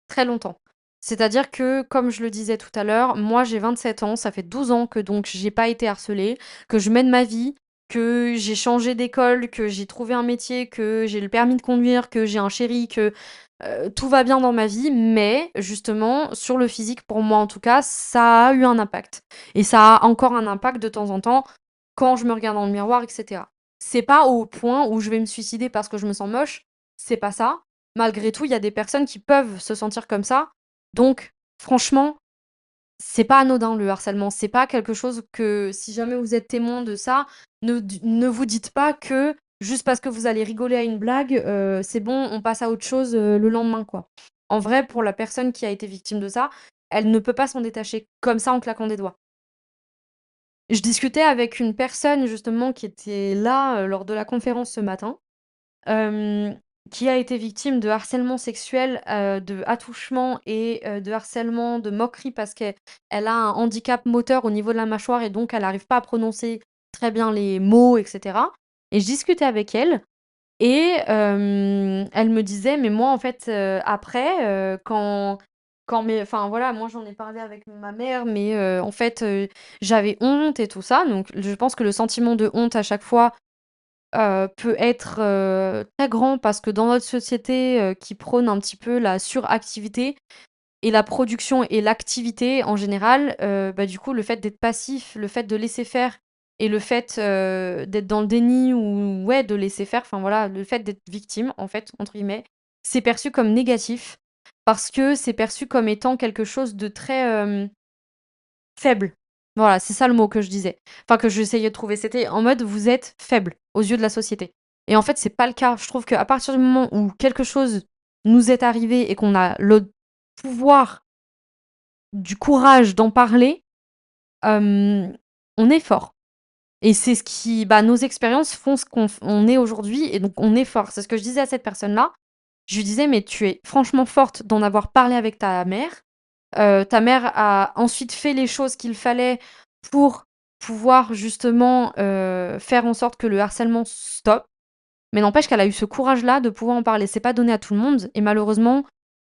très longtemps. C'est-à-dire que, comme je le disais tout à l'heure, moi j'ai 27 ans, ça fait 12 ans que donc j'ai pas été harcelée, que je mène ma vie, que j'ai changé d'école, que j'ai trouvé un métier, que j'ai le permis de conduire, que j'ai un chéri, que tout va bien dans ma vie, mais justement, sur le physique, pour moi en tout cas, ça a eu un impact. Et ça a encore un impact de temps en temps quand je me regarde dans le miroir, etc. C'est pas au point où je vais me suicider parce que je me sens moche, c'est pas ça. Malgré tout, il y a des personnes qui peuvent se sentir comme ça. Donc, franchement, c'est pas anodin le harcèlement. C'est pas quelque chose que, si jamais vous êtes témoin de ça, ne vous dites pas que juste parce que vous allez rigoler à une blague, c'est bon, on passe à autre chose le lendemain, quoi. En vrai, pour la personne qui a été victime de ça, elle ne peut pas s'en détacher comme ça en claquant des doigts. Je discutais avec une personne justement qui était là, lors de la conférence ce matin, hem, qui a été victime de harcèlement sexuel, de attouchement et de harcèlement, de moquerie parce qu'elle a un handicap moteur au niveau de la mâchoire et donc elle n'arrive pas à prononcer très bien les mots et cetera et je discutais avec elle et elle me disait: «Mais moi, en fait, après, quand mes» enfin, voilà, moi, j'en ai parlé avec ma mère, mais en fait, j'avais honte et tout ça. Donc je pense que le sentiment de honte à chaque fois, peut être, très grand parce que dans notre société, qui prône un petit peu la suractivité et la production et l'activité en général, bah, du coup, le fait d'être passif, le fait de laisser faire et le fait, d'être dans le déni ou ouais, de laisser faire, enfin voilà, le fait d'être «victime» en fait, entre guillemets, c'est perçu comme négatif parce que c'est perçu comme étant quelque chose de très, faible. Voilà, c'est ça le mot que je disais. Enfin, que j'essayais de trouver. C'était en mode: «Vous êtes faible aux yeux de la société» et en fait, c'est pas le cas. Je trouve qu'à partir du moment où quelque chose nous est arrivé et qu'on a le pouvoir du courage d'en parler, hem, on est fort et c'est ce qui bah, nos expériences font ce qu'on est aujourd'hui et donc on est fort. C'est ce que je disais à cette personne-là. Je lui disais: «Mais tu es franchement forte d'en avoir parlé avec ta mère. Ta mère a ensuite fait les choses qu'il fallait pour pouvoir justement, faire en sorte que le harcèlement stoppe. Mais n'empêche qu'elle a eu ce courage-là de pouvoir en parler. C'est pas donné à tout le monde et malheureusement,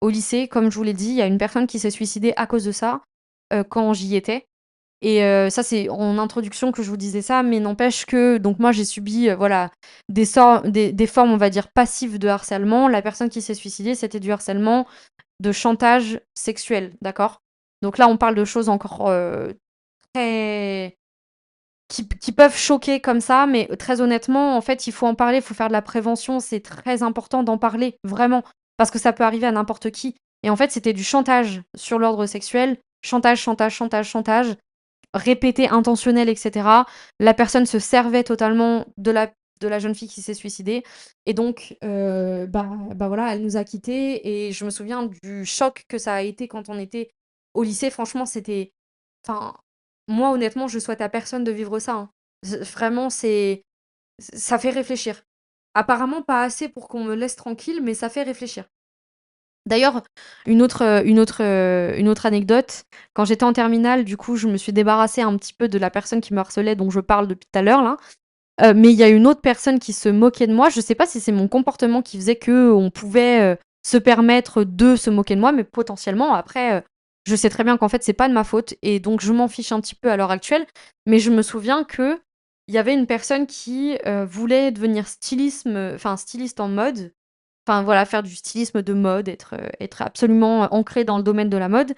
au lycée, comme je vous l'ai dit, il y a une personne qui s'est suicidée à cause de ça, quand j'y étais et ça, c'est en introduction que je vous disais ça, mais n'empêche que donc moi, j'ai subi, voilà, des formes, on va dire, passives de harcèlement. La personne qui s'est suicidée, c'était du harcèlement de chantage sexuel, d'accord? Donc là, on parle de choses encore, très qui peuvent choquer comme ça, mais très honnêtement, en fait, il faut en parler, il faut faire de la prévention. C'est très important d'en parler, vraiment, parce que ça peut arriver à n'importe qui et en fait, c'était du chantage sur l'ordre sexuel, chantage, chantage, chantage, chantage, répété, intentionnel et cetera. La personne se servait totalement de la jeune fille qui s'est suicidée et donc bah, voilà, elle nous a quittés et je me souviens du choc que ça a été quand on était au lycée. Franchement, c'était enfin, moi, honnêtement, je souhaite à personne de vivre ça, hein. Vraiment, ça fait réfléchir. Apparemment pas assez pour qu'on me laisse tranquille, mais ça fait réfléchir. D'ailleurs, une autre anecdote, quand j'étais en terminale, du coup, je me suis débarrassée un petit peu de la personne qui me harcelait dont je parle depuis tout à l'heure là, mais il y a une autre personne qui se moquait de moi. Je sais pas si c'est mon comportement qui faisait qu'on pouvait, se permettre de se moquer de moi, mais potentiellement après, je sais très bien qu'en fait c'est pas de ma faute et donc je m'en fiche un petit peu à l'heure actuelle. Mais je me souviens qu'il y avait une personne qui, voulait devenir styliste en mode. Enfin voilà, faire du stylisme de mode, être absolument ancrée dans le domaine de la mode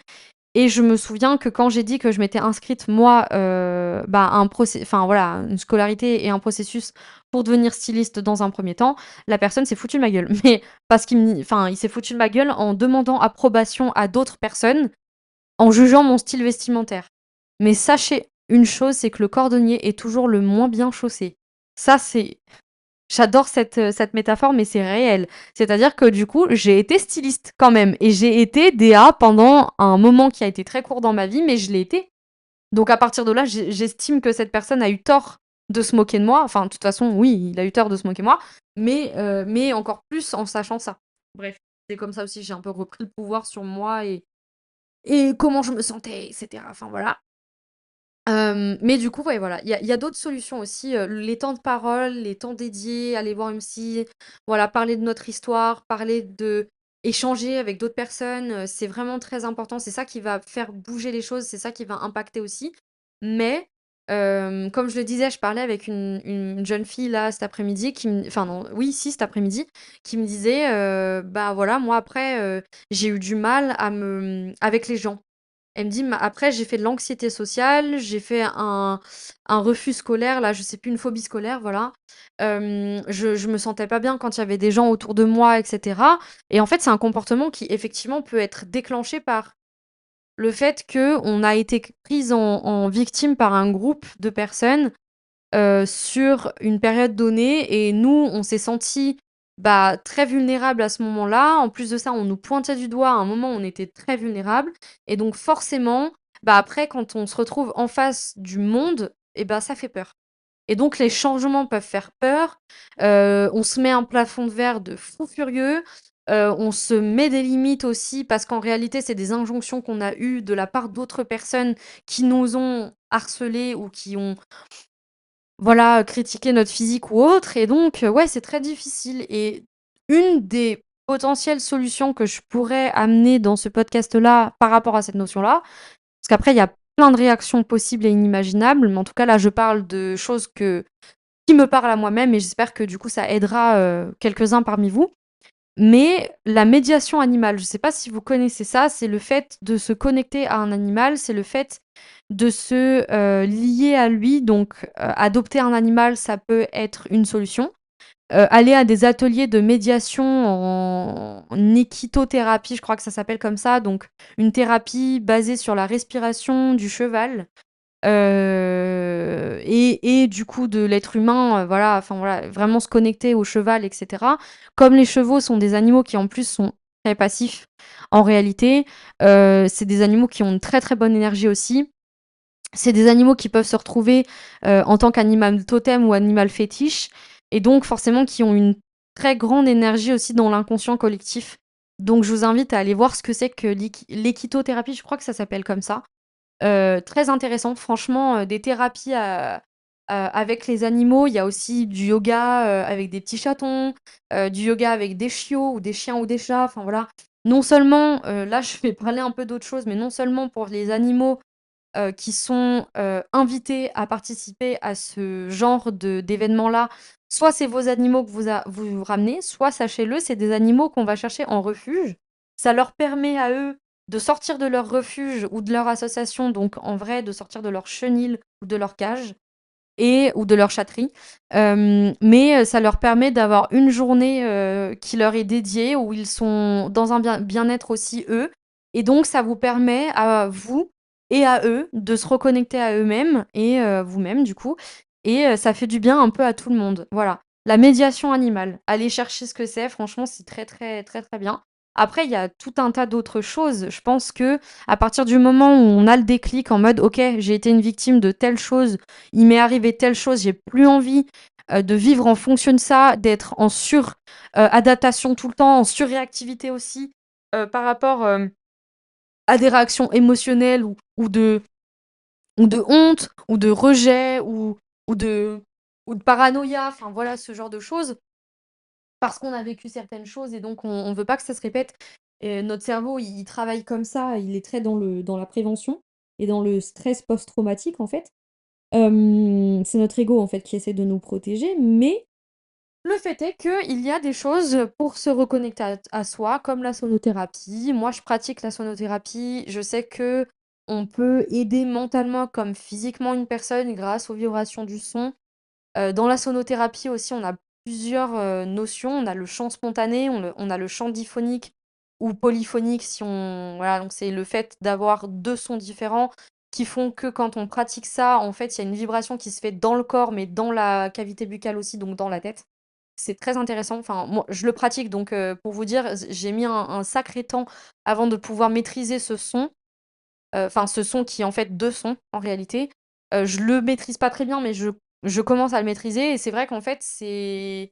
et je me souviens que quand j'ai dit que je m'étais inscrite moi, bah, à un enfin voilà, une scolarité et un processus pour devenir styliste dans un premier temps, la personne s'est foutue de ma gueule. Mais parce il s'est foutu de ma gueule en demandant approbation à d'autres personnes, en jugeant mon style vestimentaire. Mais sachez une chose, c'est que le cordonnier est toujours le moins bien chaussé. Ça, c'est J'adore cette métaphore, mais c'est réel. C'est-à-dire que du coup, j'ai été styliste quand même et j'ai été DA pendant un moment qui a été très court dans ma vie, mais je l'ai été. Donc à partir de là, j'estime que cette personne a eu tort de se moquer de moi. Enfin, de toute façon, oui, il a eu tort de se moquer de moi, mais encore plus en sachant ça. Bref, c'est comme ça aussi, j'ai un peu repris le pouvoir sur moi et comment je me sentais, et cetera. Enfin voilà. Mais du coup, ouais, voilà, il y a d'autres solutions aussi, les temps de parole, les temps dédiés, aller voir une psy, voilà, parler de notre histoire, échanger avec d'autres personnes, c'est vraiment très important. C'est ça qui va faire bouger les choses, c'est ça qui va impacter aussi. Mais, comme je le disais, je parlais avec une jeune fille là cet après-midi enfin non, oui, si, cet après-midi, qui me disait, bah, voilà, moi après, j'ai eu du mal avec les gens. Elle me dit: «Mais après j'ai fait de l'anxiété sociale, j'ai fait un refus scolaire là, je sais plus, une phobie scolaire, voilà. Je me sentais pas bien quand il y avait des gens autour de moi et cetera» et en fait, c'est un comportement qui effectivement peut être déclenché par le fait qu'on a été prise en victime par un groupe de personnes sur une période donnée et nous, on s'est sentis, bah, très vulnérables à ce moment-là. En plus de ça, on nous pointait du doigt à un moment où on était très vulnérables et donc forcément, bah, après quand on se retrouve en face du monde et ben, ça fait peur. Et donc les changements peuvent faire peur, on se met un plafond de verre de fou furieux, on se met des limites aussi parce qu'en réalité, c'est des injonctions qu'on a eues de la part d'autres personnes qui nous ont harcelés ou qui ont, voilà, critiqué notre physique ou autre et donc ouais, c'est très difficile et une des potentielles solutions que je pourrais amener dans ce podcast-là par rapport à cette notion-là, parce qu'après il y a plein de réactions possibles et inimaginables, mais en tout cas là, je parle de choses qui me parlent à moi-même et j'espère que du coup ça aidera quelques-uns parmi vous. Mais la médiation animale, je ne sais pas si vous connaissez ça, c'est le fait de se connecter à un animal, c'est le fait de se lier à lui. Donc, adopter un animal, ça peut être une solution. Aller à des ateliers de médiation en équitothérapie, je crois que ça s'appelle comme ça. Donc, une thérapie basée sur la respiration du cheval. Et du coup de l'être humain, voilà, enfin voilà, vraiment se connecter au cheval et cetera. Comme les chevaux sont des animaux qui en plus sont très passifs en réalité, c'est des animaux qui ont une très, très bonne énergie aussi. C'est des animaux qui peuvent se retrouver, en tant qu'animal totem ou animal fétiche et donc forcément qui ont une très grande énergie aussi dans l'inconscient collectif. Donc je vous invite à aller voir ce que c'est que l'équitothérapie, je crois que ça s'appelle comme ça. Très intéressant, franchement, des thérapies avec les animaux. Il y a aussi du yoga, avec des petits chatons, du yoga avec des chiots ou des chiens ou des chats, enfin voilà. Non seulement, là je vais parler un peu d'autre chose, mais non seulement pour les animaux, qui sont, invités à participer à ce genre d'événements-là, soit c'est vos animaux que vous ramenez, soit sachez-le, c'est des animaux qu'on va chercher en refuge. Ça leur permet à eux de sortir de leur refuge ou de leur association, donc en vrai de sortir de leur chenil ou de leur cage et ou de leur chatterie. Mais ça leur permet d'avoir une journée, qui leur est dédiée, où ils sont dans un bien-être aussi eux et donc ça vous permet à vous et à eux de se reconnecter à eux-mêmes et vous-même du coup et ça fait du bien un peu à tout le monde. Voilà. La médiation animale, allez chercher ce que c'est, franchement, c'est très, très, très, très bien. Après, il y a tout un tas d'autres choses. Je pense que à partir du moment où on a le déclic en mode: «OK, j'ai été une victime de telle chose, il m'est arrivé telle chose, j'ai plus envie de vivre en fonction de ça, d'être en adaptation tout le temps, en surréactivité aussi par rapport à des réactions émotionnelles ou de honte, ou de rejet, ou de, ou de paranoïa, enfin voilà ce genre de choses, parce qu'on a vécu certaines choses et donc on veut pas que ça se répète. Et notre cerveau, il travaille comme ça, il est très dans la prévention et dans le stress post-traumatique en fait. C'est notre ego, en fait, qui essaie de nous protéger, mais le fait est qu'il y a des choses pour se reconnecter à soi, comme la sonothérapie. Moi, je pratique la sonothérapie. Je sais que on peut aider mentalement comme physiquement une personne grâce aux vibrations du son. Dans la sonothérapie aussi, on a plusieurs, notions. On a le chant spontané, on a le chant diphonique ou polyphonique si on voilà, donc c'est le fait d'avoir 2 sons différents qui font que quand on pratique ça, en fait, il y a une vibration qui se fait dans le corps, mais dans la cavité buccale aussi, donc dans la tête. C'est très intéressant. Enfin, moi, je le pratique, donc pour vous dire, j'ai mis un sacré temps avant de pouvoir maîtriser ce son. Enfin, ce son qui est en fait 2 sons en réalité. Je le maîtrise pas très bien, mais je commence à le maîtriser et c'est vrai qu'en fait, c'est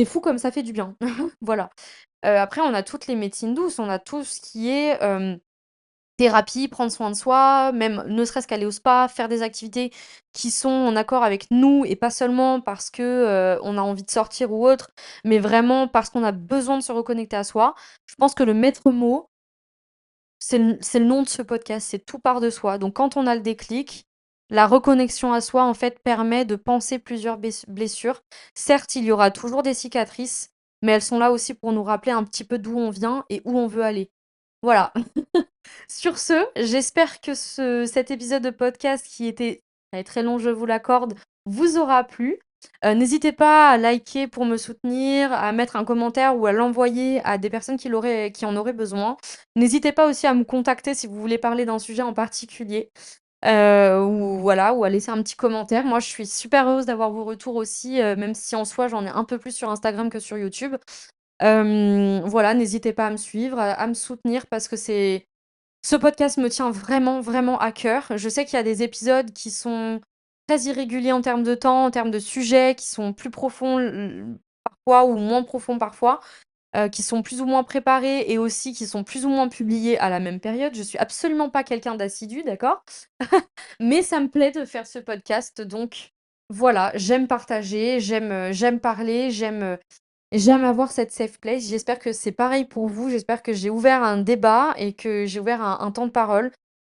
fou comme ça fait du bien. Voilà. Après on a toutes les médecines douces, on a tout ce qui est, thérapie, prendre soin de soi, même ne serait-ce qu'aller au spa, faire des activités qui sont en accord avec nous et pas seulement parce que, on a envie de sortir ou autre, mais vraiment parce qu'on a besoin de se reconnecter à soi. Je pense que le maître mot, c'est le nom de ce podcast, c'est tout part de soi. Donc quand on a le déclic, la reconnexion à soi, en fait, permet de panser plusieurs blessures. Certes, il y aura toujours des cicatrices, mais elles sont là aussi pour nous rappeler un petit peu d'où on vient et où on veut aller. Voilà. Sur ce, j'espère que cet épisode de podcast qui était très, très long, je vous l'accorde, vous aura plu. N'hésitez pas à liker pour me soutenir, à mettre un commentaire ou à l'envoyer à des personnes qui en auraient besoin. N'hésitez pas aussi à me contacter si vous voulez parler d'un sujet en particulier, ou voilà, ou à laisser un petit commentaire. Moi, je suis super heureuse d'avoir vos retours aussi, même si en soi, j'en ai un peu plus sur Instagram que sur YouTube. Voilà, n'hésitez pas à me suivre, à me soutenir parce que ce podcast me tient vraiment, vraiment à cœur. Je sais qu'il y a des épisodes qui sont très irrégulier en termes de temps, en termes de sujets qui sont plus profonds parfois ou moins profonds parfois, qui sont plus ou moins préparés et aussi qui sont plus ou moins publiés à la même période. Je suis absolument pas quelqu'un d'assidu, d'accord? Mais ça me plaît de faire ce podcast, donc voilà, j'aime partager, j'aime parler, j'aime avoir cette safe place. J'espère que c'est pareil pour vous. J'espère que j'ai ouvert un débat et que j'ai ouvert un temps de parole.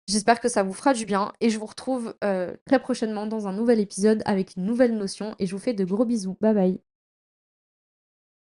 J'espère que ça vous fera du bien et je vous retrouve, très prochainement dans un nouvel épisode avec une nouvelle notion et je vous fais de gros bisous. Bye bye.